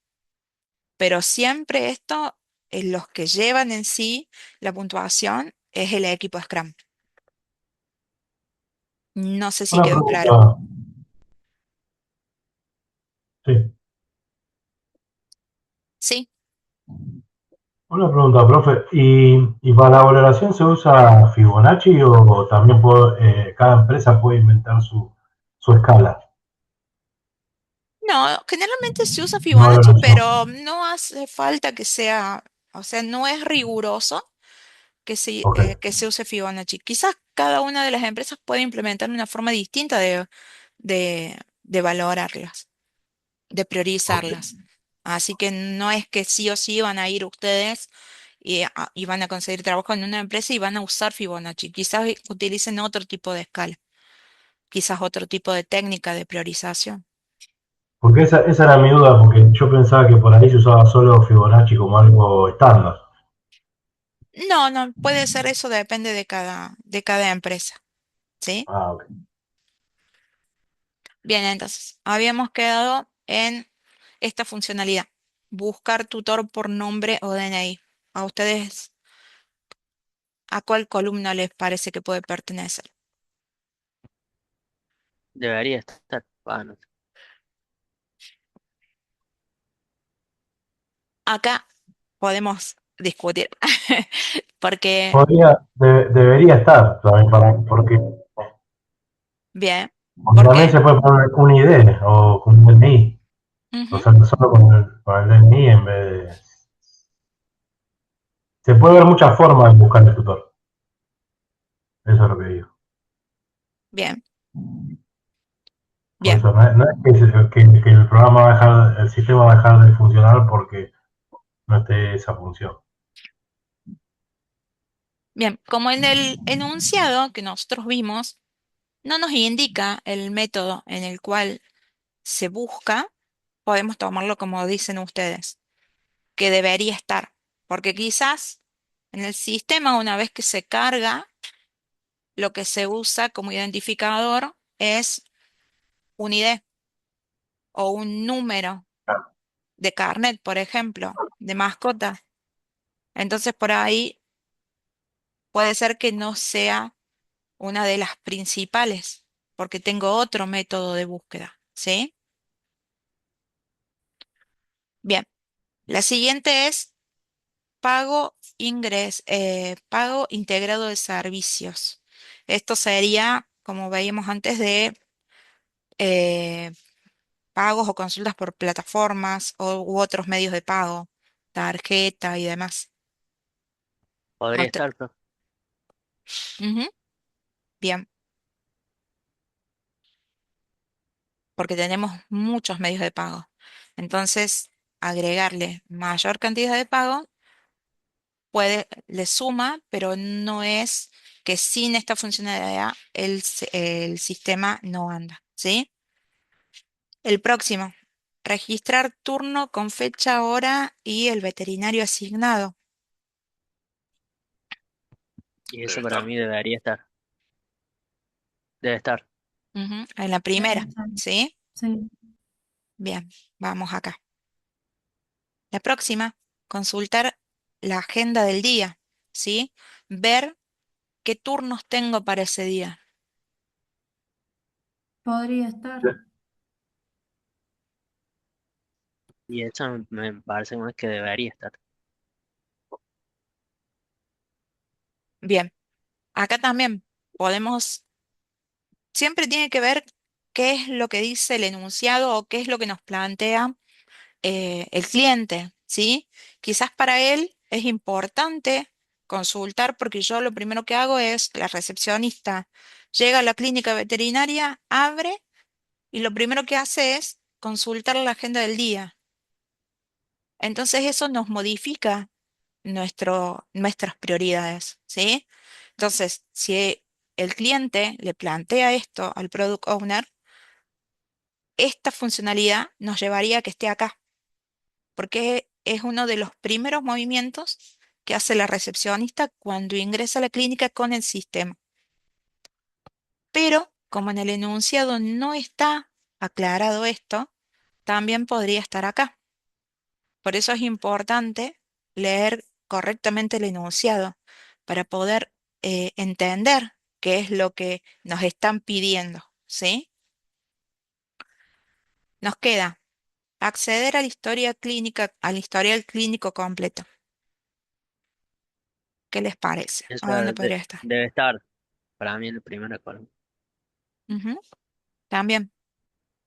Pero siempre esto, los que llevan en sí la puntuación es el equipo Scrum. No sé si Una quedó claro. pregunta, sí. Sí. Una pregunta, profe. ¿Y para la valoración se usa Fibonacci o también cada empresa puede inventar su escala No, generalmente se usa de Fibonacci, valoración? pero no hace falta que sea, o sea, no es riguroso Ok, que se use Fibonacci. Quizás cada una de las empresas puede implementar una forma distinta de valorarlas, de ok. priorizarlas. Así que no es que sí o sí van a ir ustedes y van a conseguir trabajo en una empresa y van a usar Fibonacci. Quizás utilicen otro tipo de escala, quizás otro tipo de técnica de priorización. Porque esa era mi duda, porque yo pensaba que por ahí se usaba solo Fibonacci como algo estándar. No, no, puede ser eso, depende de cada empresa, ¿sí? Ah, ok. Bien, entonces, habíamos quedado en esta funcionalidad, buscar tutor por nombre o DNI. ¿A ustedes a cuál columna les parece que puede pertenecer? Debería estar, no sé. Acá podemos discutir, porque, Debería estar también bien, porque ¿por también qué? se puede poner un ID o con un DNI. O Ujú, sea, no solo con el DNI en vez de. Se puede ver muchas formas de buscar el tutor. Eso es lo que digo. bien, Por bien, eso no es que el programa va a dejar, el sistema va a dejar de funcionar porque no esté esa función. bien. Como en el enunciado que nosotros vimos, no nos indica el método en el cual se busca, podemos tomarlo como dicen ustedes, que debería estar, porque quizás en el sistema, una vez que se carga, lo que se usa como identificador es un ID o un número de carnet, por ejemplo, de mascota. Entonces por ahí puede ser que no sea una de las principales, porque tengo otro método de búsqueda, ¿sí? Bien, la siguiente es pago integrado de servicios. Esto sería, como veíamos antes, de eh, pagos o consultas por plataformas u otros medios de pago, tarjeta y demás. Podría Auto- estar, profe. Ujú, bien, porque tenemos muchos medios de pago. Entonces, agregarle mayor cantidad de pago le suma, pero no es que sin esta funcionalidad el sistema no anda, ¿sí? El próximo, registrar turno con fecha, hora y el veterinario asignado. Y Debe eso para estar. mí debería estar. Debe estar. Ujú, en la Debe primera, estar. ¿sí? Sí. Bien, vamos acá. La próxima, consultar la agenda del día, ¿sí? Ver qué turnos tengo para ese día. Podría estar. Y eso me parece más que debería estar. Bien, acá también podemos, siempre tiene que ver qué es lo que dice el enunciado o qué es lo que nos plantea el cliente, ¿sí? Quizás para él es importante consultar porque yo lo primero que hago es, la recepcionista llega a la clínica veterinaria, abre y lo primero que hace es consultar la agenda del día. Entonces eso nos modifica nuestras prioridades, ¿sí? Entonces, si el cliente le plantea esto al product owner, esta funcionalidad nos llevaría a que esté acá, porque es uno de los primeros movimientos que hace la recepcionista cuando ingresa a la clínica con el sistema. Pero como en el enunciado no está aclarado esto, también podría estar acá. Por eso es importante leer correctamente el enunciado para poder entender qué es lo que nos están pidiendo, ¿sí? Nos queda acceder a la historia clínica, al historial clínico completo. ¿Qué les parece? Eso ¿A dónde podría estar? debe estar para mí en el primer columna. Ujú, también.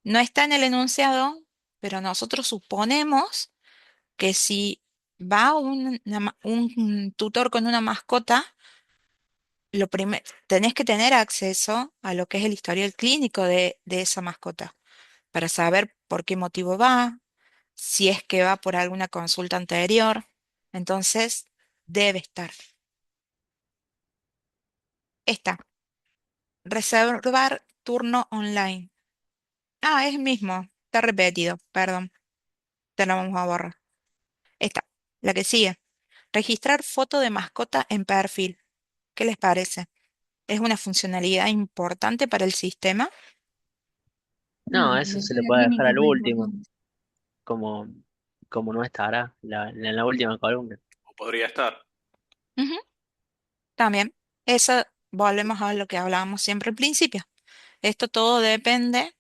No está en el enunciado, pero nosotros suponemos que si va un tutor con una mascota, tenés que tener acceso a lo que es el historial clínico de esa mascota para saber por qué motivo va, si es que va por alguna consulta anterior. Entonces, debe estar. Está. Reservar turno online. Ah, es mismo. Está repetido. Perdón. Te lo vamos a borrar. Esta. La que sigue. Registrar foto de mascota en perfil. ¿Qué les parece? ¿Es una funcionalidad importante para el sistema? No, No, la eso se le historia puede dejar clínica es al re último, importante. como, como no estará en la última columna. O podría estar. Ujú, también. Eso, volvemos a lo que hablábamos siempre al principio. Esto todo depende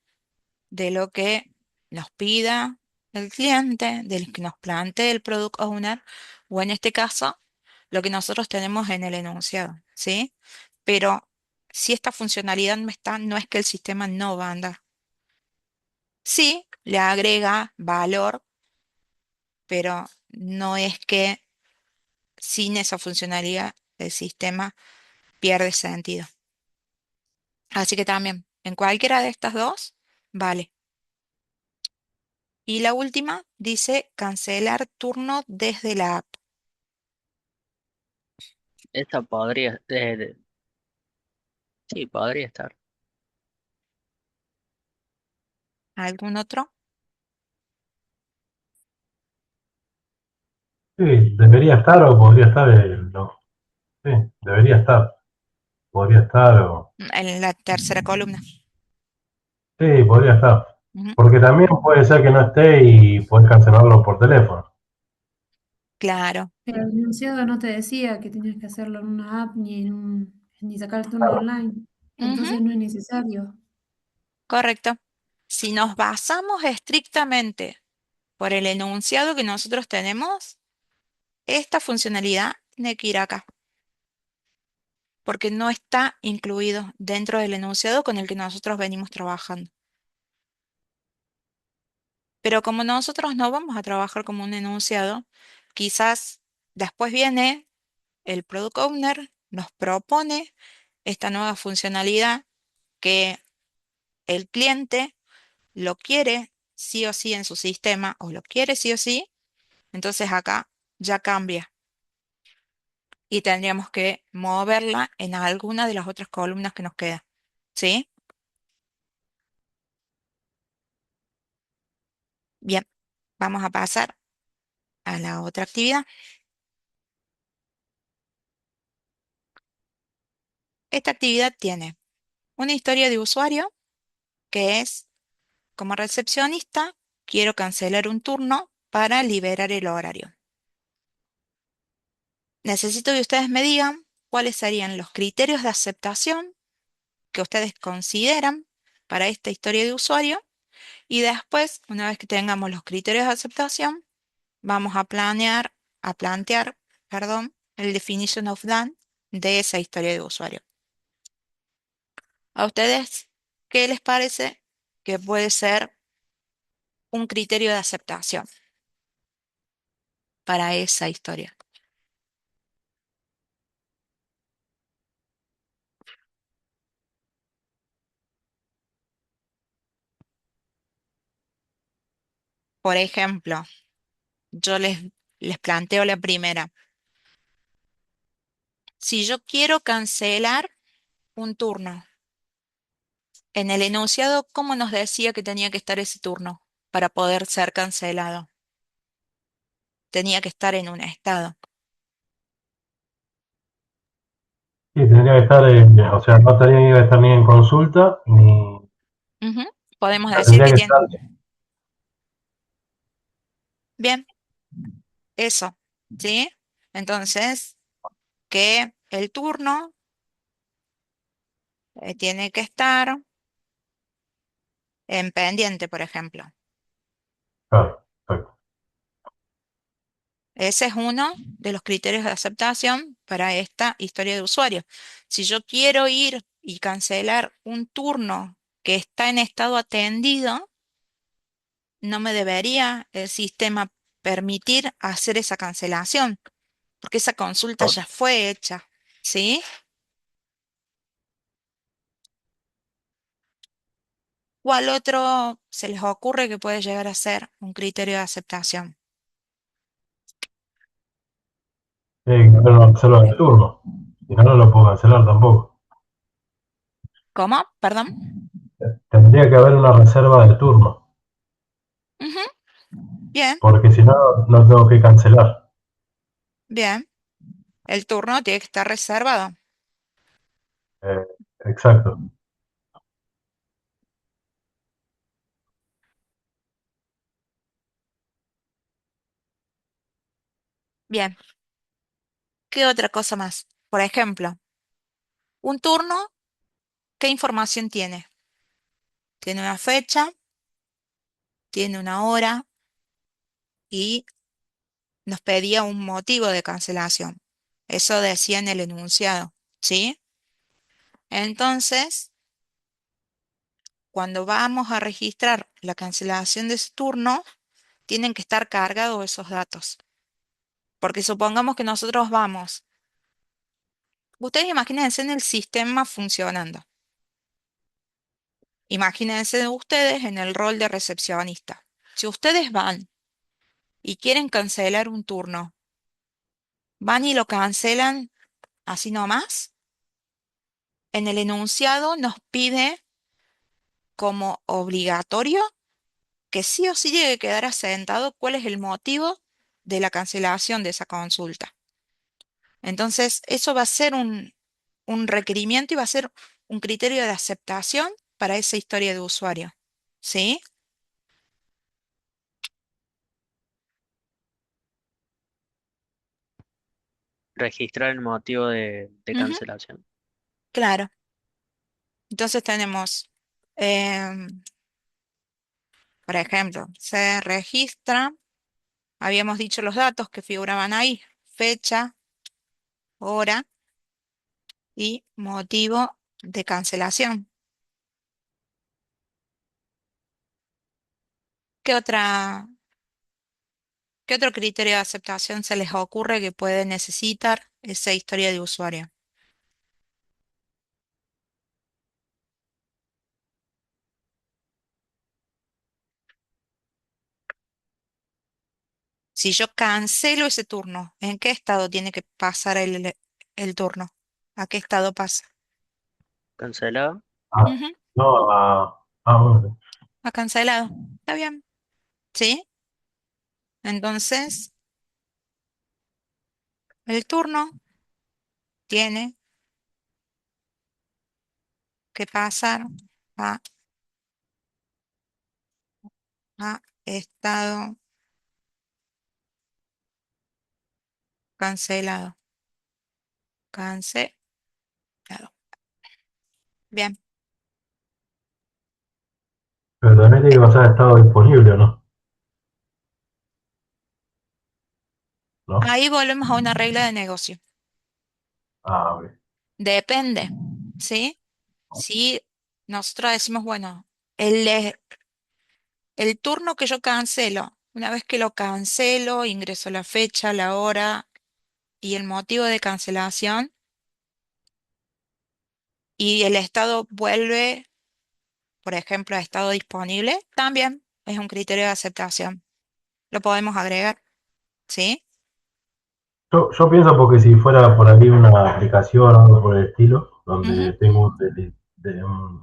de lo que nos pida el cliente, del que nos plantee el product owner, o en este caso, lo que nosotros tenemos en el enunciado, ¿sí? Pero si esta funcionalidad no está, no es que el sistema no va a andar. Sí, le agrega valor, pero no es que sin esa funcionalidad el sistema pierde sentido. Así que también, en cualquiera de estas dos, vale. Y la última dice cancelar turno desde la app. Esta podría, sí, podría estar. ¿Algún otro? Sí, debería estar o podría estar. No, sí, debería estar. Podría estar o. En la tercera columna. Sí, podría estar. Ujú, Porque también puede ser que no esté y podés cancelarlo por teléfono. Claro. Pero el enunciado no te decía que tenías que hacerlo en una app ni sacar el turno online. Ujú, Entonces no es necesario. correcto. Si nos basamos estrictamente por el enunciado que nosotros tenemos, esta funcionalidad tiene que ir acá, porque no está incluido dentro del enunciado con el que nosotros venimos trabajando. Pero como nosotros no vamos a trabajar como un enunciado, quizás después viene el Product Owner, nos propone esta nueva funcionalidad que el cliente lo quiere sí o sí en su sistema o lo quiere sí o sí, entonces acá ya cambia y tendríamos que moverla en alguna de las otras columnas que nos quedan. ¿Sí? Bien, vamos a pasar a la otra actividad. Esta actividad tiene una historia de usuario que es, como recepcionista, quiero cancelar un turno para liberar el horario. Necesito que ustedes me digan cuáles serían los criterios de aceptación que ustedes consideran para esta historia de usuario y después, una vez que tengamos los criterios de aceptación, vamos a plantear, perdón, el definition of done de esa historia de usuario. ¿A ustedes qué les parece que puede ser un criterio de aceptación para esa historia? Por ejemplo, les planteo la primera. Si yo quiero cancelar un turno, en el enunciado, ¿cómo nos decía que tenía que estar ese turno para poder ser cancelado? Tenía que estar en un estado. Sí, tendría que estar, o sea, no tendría que estar ni en consulta, ni Ujú. Podemos decir tendría que que tiene. estar. Bien, eso, ¿sí? Entonces, que el turno tiene que estar en pendiente, por ejemplo. Claro, perfecto. Ese es uno de los criterios de aceptación para esta historia de usuario. Si yo quiero ir y cancelar un turno que está en estado atendido, no me debería el sistema permitir hacer esa cancelación, porque esa consulta ya fue hecha, ¿sí? ¿Cuál otro se les ocurre que puede llegar a ser un criterio de aceptación? Tiene que haber una reserva de turno. Si no, no lo puedo cancelar tampoco. ¿Cómo? Perdón. Tendría que haber una reserva de turno, Ujú. Bien, porque si no, no tengo que cancelar. bien. El turno tiene que estar reservado. Eh, exacto. Bien. ¿Qué otra cosa más? Por ejemplo, un turno, ¿qué información tiene? Tiene una fecha, tiene una hora y nos pedía un motivo de cancelación. Eso decía en el enunciado, ¿sí? Entonces, cuando vamos a registrar la cancelación de ese turno, tienen que estar cargados esos datos. Porque supongamos que nosotros vamos, ustedes imagínense en el sistema funcionando. Imagínense ustedes en el rol de recepcionista. Si ustedes van y quieren cancelar un turno, van y lo cancelan así nomás. En el enunciado nos pide como obligatorio que sí o sí debe quedar asentado cuál es el motivo de la cancelación de esa consulta. Entonces, eso va a ser un requerimiento y va a ser un criterio de aceptación para esa historia de usuario. ¿Sí? registrar el motivo de Ujú, cancelación. claro. Entonces tenemos, em, por ejemplo, se registra, habíamos dicho los datos que figuraban ahí, fecha, hora y motivo de cancelación. ¿Qué otra, qué otro criterio de aceptación se les ocurre que puede necesitar esa historia de usuario? Si yo cancelo ese turno, ¿en qué estado tiene que pasar el turno? ¿A qué estado pasa? ¿Cancelado? Ah, Ujú, no, bueno. a cancelado. ¿Está bien? ¿Sí? Entonces, el turno tiene que pasar a, a estado cancelado. Cancelado. Bien. Pero también tiene que pasar a estado disponible, ¿o no? ¿No? Ahí volvemos a una regla de negocio. Ok. Depende, ¿sí? Si nosotros decimos, bueno, el, el turno que yo cancelo, una vez que lo cancelo, ingreso la fecha, la hora y el motivo de cancelación y el estado vuelve, por ejemplo, a estado disponible, también es un criterio de aceptación. Lo podemos agregar, ¿sí? Yo pienso porque si fuera por ahí una aplicación o algo por el estilo, Ujú, donde tengo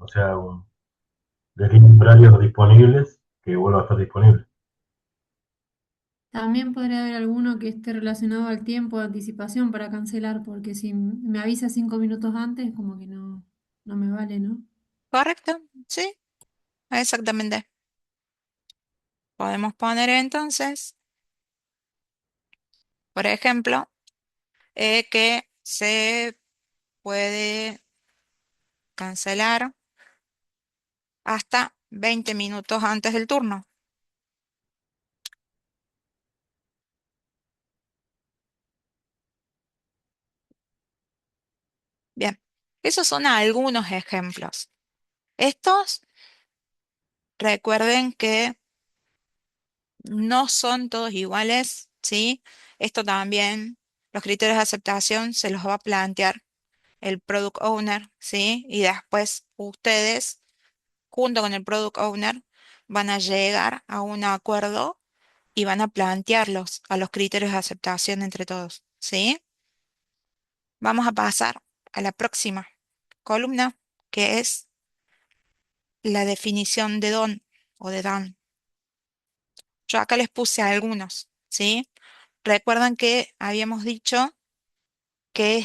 o sea, de horarios disponibles, que vuelva a estar disponible. También podría haber alguno que esté relacionado al tiempo de anticipación para cancelar, porque si me avisa 5 minutos antes, como que no, no me vale, ¿no? correcto, sí, exactamente. Podemos poner entonces, por ejemplo, que se puede cancelar hasta 20 minutos antes del turno. Bien, esos son algunos ejemplos. Estos, recuerden que no son todos iguales, ¿sí? Esto también, los criterios de aceptación se los va a plantear el Product Owner, ¿sí? Y después ustedes, junto con el Product Owner, van a llegar a un acuerdo y van a plantearlos a los criterios de aceptación entre todos, ¿sí? Vamos a pasar a la próxima columna, que es la definición de don o de done. Yo acá les puse algunos, ¿sí? Recuerdan que habíamos dicho que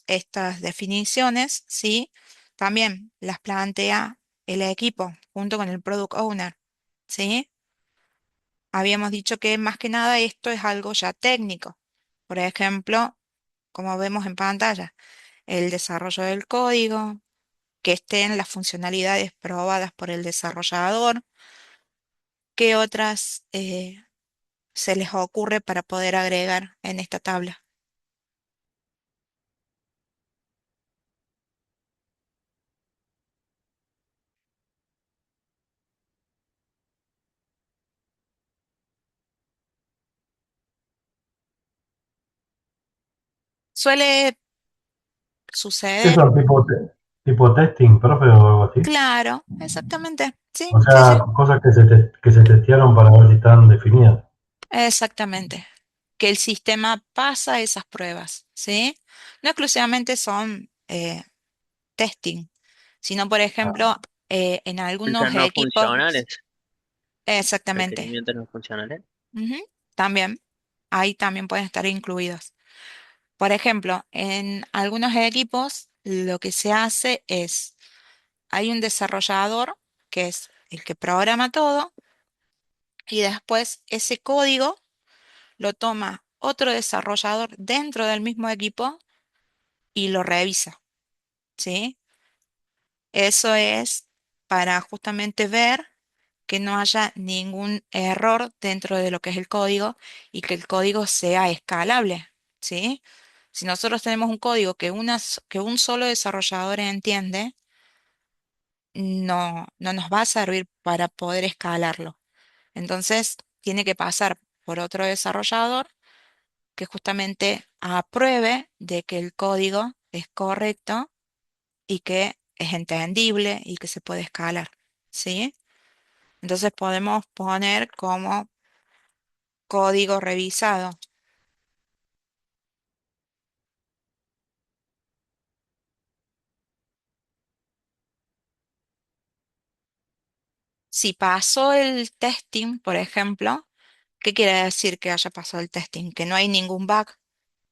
estas definiciones, ¿sí? También las plantea el equipo junto con el Product Owner, ¿sí? Habíamos dicho que más que nada esto es algo ya técnico. Por ejemplo, como vemos en pantalla, el desarrollo del código, que estén las funcionalidades probadas por el desarrollador, qué otras se les ocurre para poder agregar en esta tabla. Suele ¿Qué suceder, son tipo testing, profe, o algo así? claro, exactamente, sí, O sí, sea, sí, cosas que se testearon para ver si están definidas. exactamente. Que el sistema pasa esas pruebas, ¿sí? No exclusivamente son testing, sino, por ejemplo, en Fechas algunos no equipos, funcionales, exactamente, requerimientos no funcionales. ujú, también, ahí también pueden estar incluidos. Por ejemplo, en algunos equipos lo que se hace es, hay un desarrollador que es el que programa todo y después ese código lo toma otro desarrollador dentro del mismo equipo y lo revisa, ¿sí? Eso es para justamente ver que no haya ningún error dentro de lo que es el código y que el código sea escalable, ¿sí? Si nosotros tenemos un código que un solo desarrollador entiende, no nos va a servir para poder escalarlo. Entonces, tiene que pasar por otro desarrollador que justamente apruebe de que el código es correcto y que es entendible y que se puede escalar, ¿sí? Entonces podemos poner como código revisado. Si pasó el testing, por ejemplo, ¿qué quiere decir que haya pasado el testing? Que no hay ningún bug,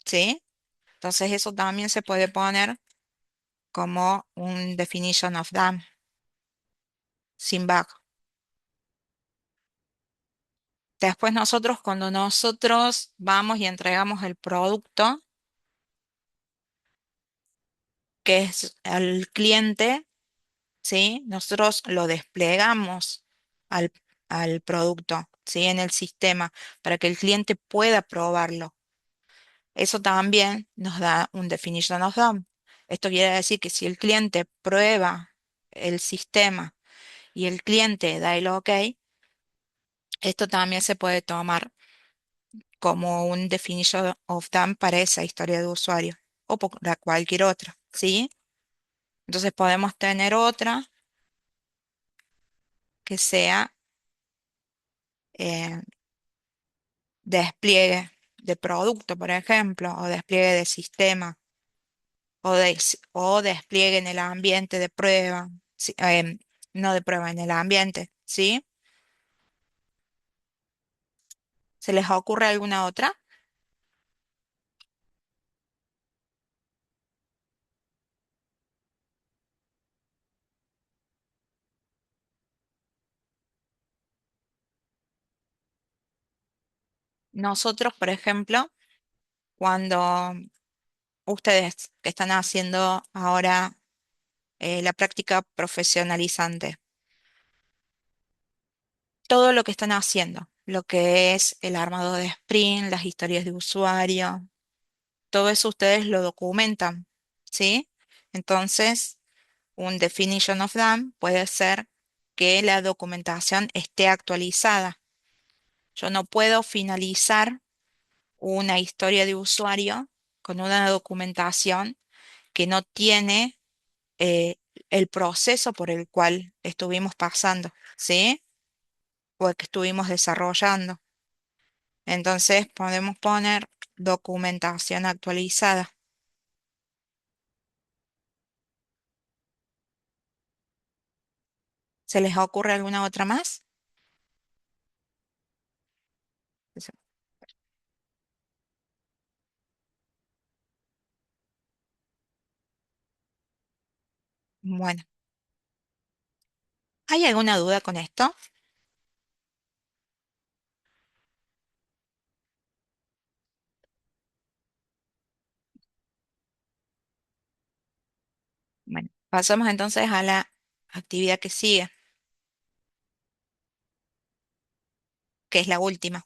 ¿sí? Entonces eso también se puede poner como un definition of done, sin bug. Después nosotros, cuando nosotros vamos y entregamos el producto, que es al cliente, ¿sí? Nosotros lo desplegamos al, al producto, ¿sí? En el sistema para que el cliente pueda probarlo. Eso también nos da un definition of done. Esto quiere decir que si el cliente prueba el sistema y el cliente da el OK, esto también se puede tomar como un definition of done para esa historia de usuario o para cualquier otra, ¿sí? Entonces podemos tener otra que sea eh, despliegue de producto, por ejemplo, o despliegue de sistema, o despliegue en el ambiente de prueba, sí, no de prueba, en el ambiente, ¿sí? ¿Se les ocurre alguna otra? Nosotros, por ejemplo, cuando ustedes que están haciendo ahora la práctica profesionalizante, todo lo que están haciendo, lo que es el armado de sprint, las historias de usuario, todo eso ustedes lo documentan, ¿sí? Entonces, un definition of done puede ser que la documentación esté actualizada. Yo no puedo finalizar una historia de usuario con una documentación que no tiene eh, el proceso por el cual estuvimos pasando, ¿sí? O el que estuvimos desarrollando. Entonces podemos poner documentación actualizada. ¿Se les ocurre alguna otra más? Eso. Bueno, ¿hay alguna duda con esto? Bueno, pasamos entonces a la actividad que sigue, que es la última.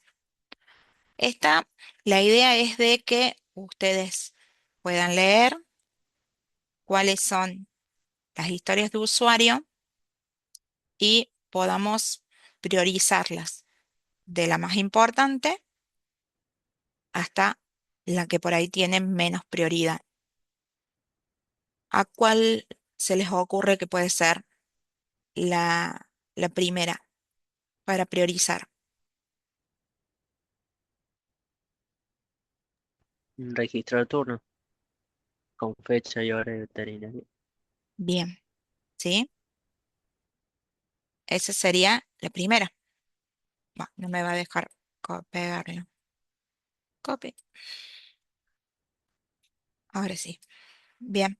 Esta, la idea es de que ustedes puedan leer cuáles son las historias de usuario y podamos priorizarlas de la más importante hasta la que por ahí tiene menos prioridad. ¿A cuál se les ocurre que puede ser la primera para priorizar? Registrar turno con fecha y hora de veterinario. Bien, ¿sí? Esa sería la primera. No me va a dejar pegarlo. Copy. Ahora sí. Bien,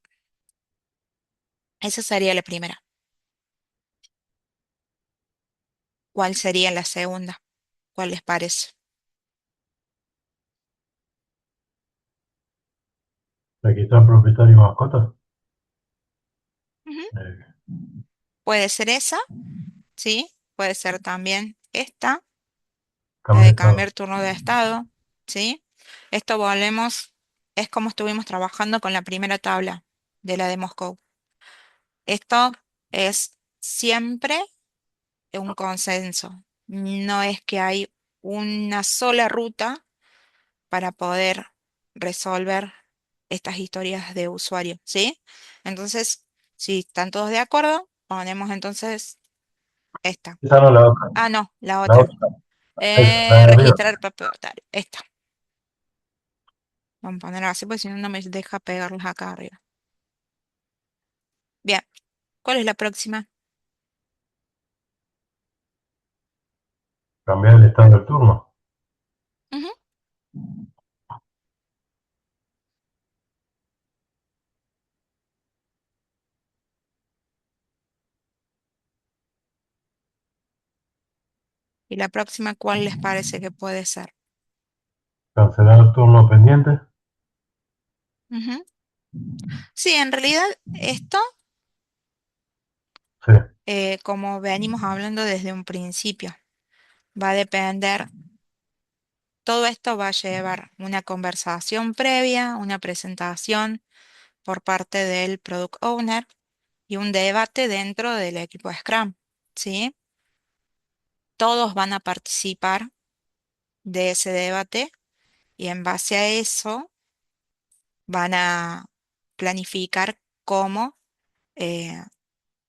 esa sería la primera. ¿Cuál sería la segunda? ¿Cuál les parece? registrar propietario y mascota. Ujú. Eh, Puede ser esa, ¿sí? Puede ser también esta, la cambio de de cambiar estado. turno de estado, ¿sí? Esto volvemos, es como estuvimos trabajando con la primera tabla de la de Moscú. Esto es siempre un consenso. No es que hay una sola ruta para poder resolver estas historias de usuario, ¿sí? Entonces, si están todos de acuerdo, ponemos entonces esta. Esa no la otra. Ah, no, la La otra. otra, esa, la de arriba. Registrar propietario. Esta. Vamos a poner así, porque si no, no me deja pegarlas acá arriba. Bien, ¿cuál es la próxima? Cambiar el estado del turno. Ujú. ¿Y la próxima cuál les parece que puede ser? Cancelar el turno pendiente. Ujú. Sí, en realidad esto, Sí. como venimos hablando desde un principio, va a depender, todo esto va a llevar una conversación previa, una presentación por parte del Product Owner y un debate dentro del equipo de Scrum, ¿sí? Todos van a participar de ese debate y en base a eso van a planificar cómo eh,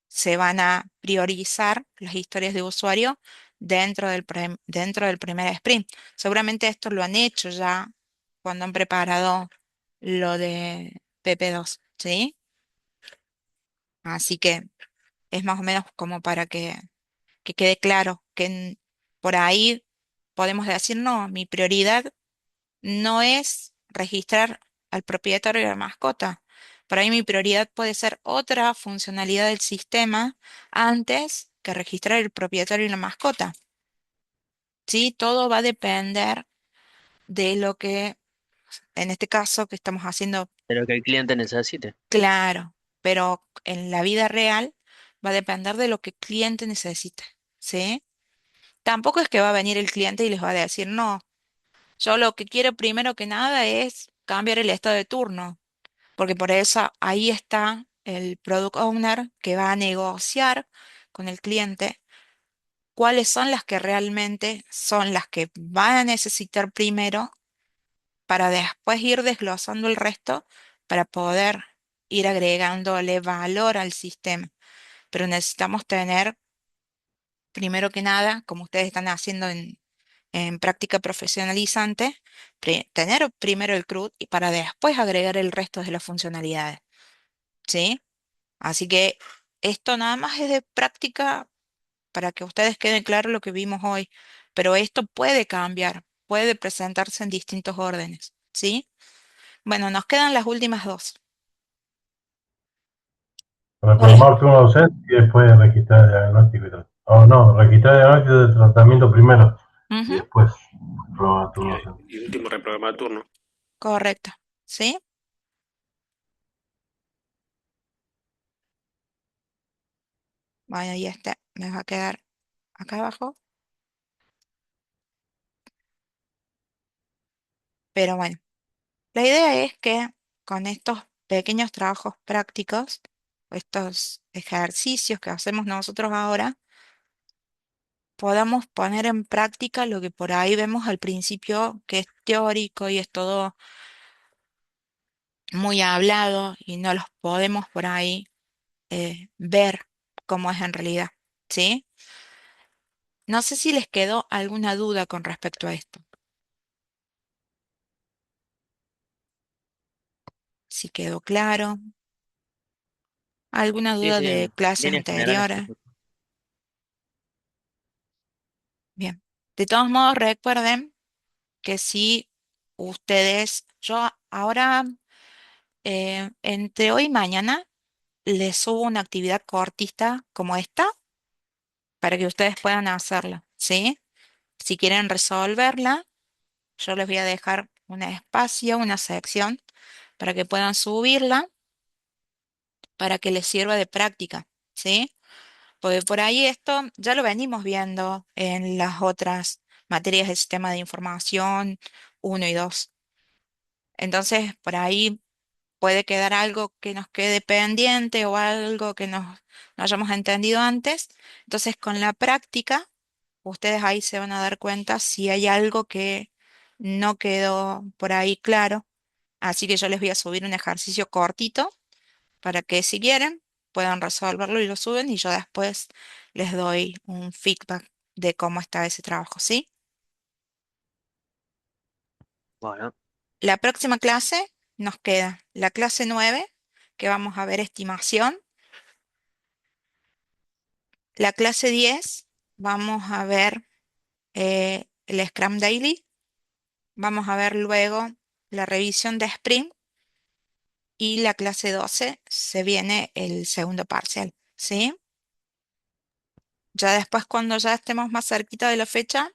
se van a priorizar las historias de usuario dentro del primer sprint. Seguramente esto lo han hecho ya cuando han preparado lo de PP2, ¿sí? Así que es más o menos como para que quede claro que por ahí podemos decir, no, mi prioridad no es registrar al propietario de la mascota. Para mí mi prioridad puede ser otra funcionalidad del sistema antes que registrar el propietario y la mascota. Sí, todo va a depender de lo que, en este caso, que estamos haciendo, de lo que el cliente necesite. claro, pero en la vida real va a depender de lo que el cliente necesite. ¿Sí? Tampoco es que va a venir el cliente y les va a decir, no, yo lo que quiero primero que nada es cambiar el estado de turno. Porque por eso ahí está el product owner que va a negociar con el cliente cuáles son las que realmente son las que van a necesitar primero para después ir desglosando el resto para poder ir agregándole valor al sistema. Pero necesitamos tener, primero que nada, como ustedes están haciendo en práctica profesionalizante, tener primero el CRUD y para después agregar el resto de las funcionalidades. ¿Sí? Así que esto nada más es de práctica para que ustedes queden claro lo que vimos hoy, pero esto puede cambiar, puede presentarse en distintos órdenes, ¿sí? Bueno, nos quedan las últimas dos. ¿Cuáles? Reprogramar turno ausente y después registrar el diagnóstico y tratamiento. Oh, no, registrar el diagnóstico de tratamiento primero y Ujú, después reprogramar Y, turno ausente. y último, reprogramar turno. correcto, ¿sí? Bueno, y este me va a quedar acá abajo, pero bueno, la idea es que con estos pequeños trabajos prácticos, estos ejercicios que hacemos nosotros ahora, podamos poner en práctica lo que por ahí vemos al principio, que es teórico y es todo muy hablado y no los podemos por ahí ver cómo es en realidad, ¿sí? No sé si les quedó alguna duda con respecto a esto, si quedó claro, alguna Sí, duda sí, de en clases líneas generales. anteriores. Bien, de todos modos recuerden que si ustedes, yo ahora, entre hoy y mañana, les subo una actividad cortita como esta para que ustedes puedan hacerla, ¿sí? Si quieren resolverla, yo les voy a dejar un espacio, una sección para que puedan subirla, para que les sirva de práctica, ¿sí? Porque por ahí esto ya lo venimos viendo en las otras materias del sistema de información 1 y 2. Entonces, por ahí puede quedar algo que nos quede pendiente o algo que no hayamos entendido antes. Entonces, con la práctica, ustedes ahí se van a dar cuenta si hay algo que no quedó por ahí claro. Así que yo les voy a subir un ejercicio cortito para que si quieren puedan resolverlo y lo suben y yo después les doy un feedback de cómo está ese trabajo, ¿sí? Bueno, La próxima clase nos queda la clase 9, que vamos a ver estimación. La clase 10 vamos a ver el Scrum Daily. Vamos a ver luego la revisión de Sprint. Y la clase 12 se viene el segundo parcial, ¿sí? Ya después, cuando ya estemos más cerquita de la fecha,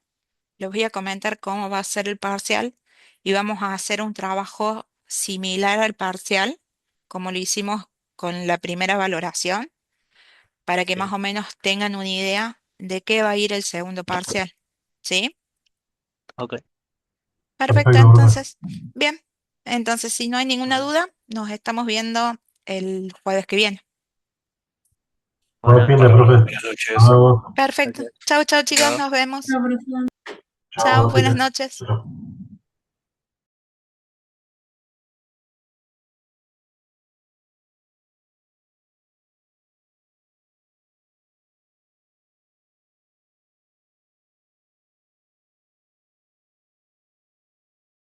les voy a comentar cómo va a ser el parcial y vamos a hacer un trabajo similar al parcial, como lo hicimos con la primera valoración, para que más sí, o menos tengan una idea de qué va a ir el segundo parcial, ¿sí? ok. Perfecto, Perfecto, profe. entonces, bien. Entonces, si no hay ninguna Bueno, duda, nos estamos viendo el jueves que viene. Buen bueno, fin de Bárbaro. profe. Buenas Hasta noches. luego. Perfecto. gracias. Chau, chau, chicos, Chao. nos vemos. Chao, profe. Chao, Chao, buen fin buenas de. noches. Chao.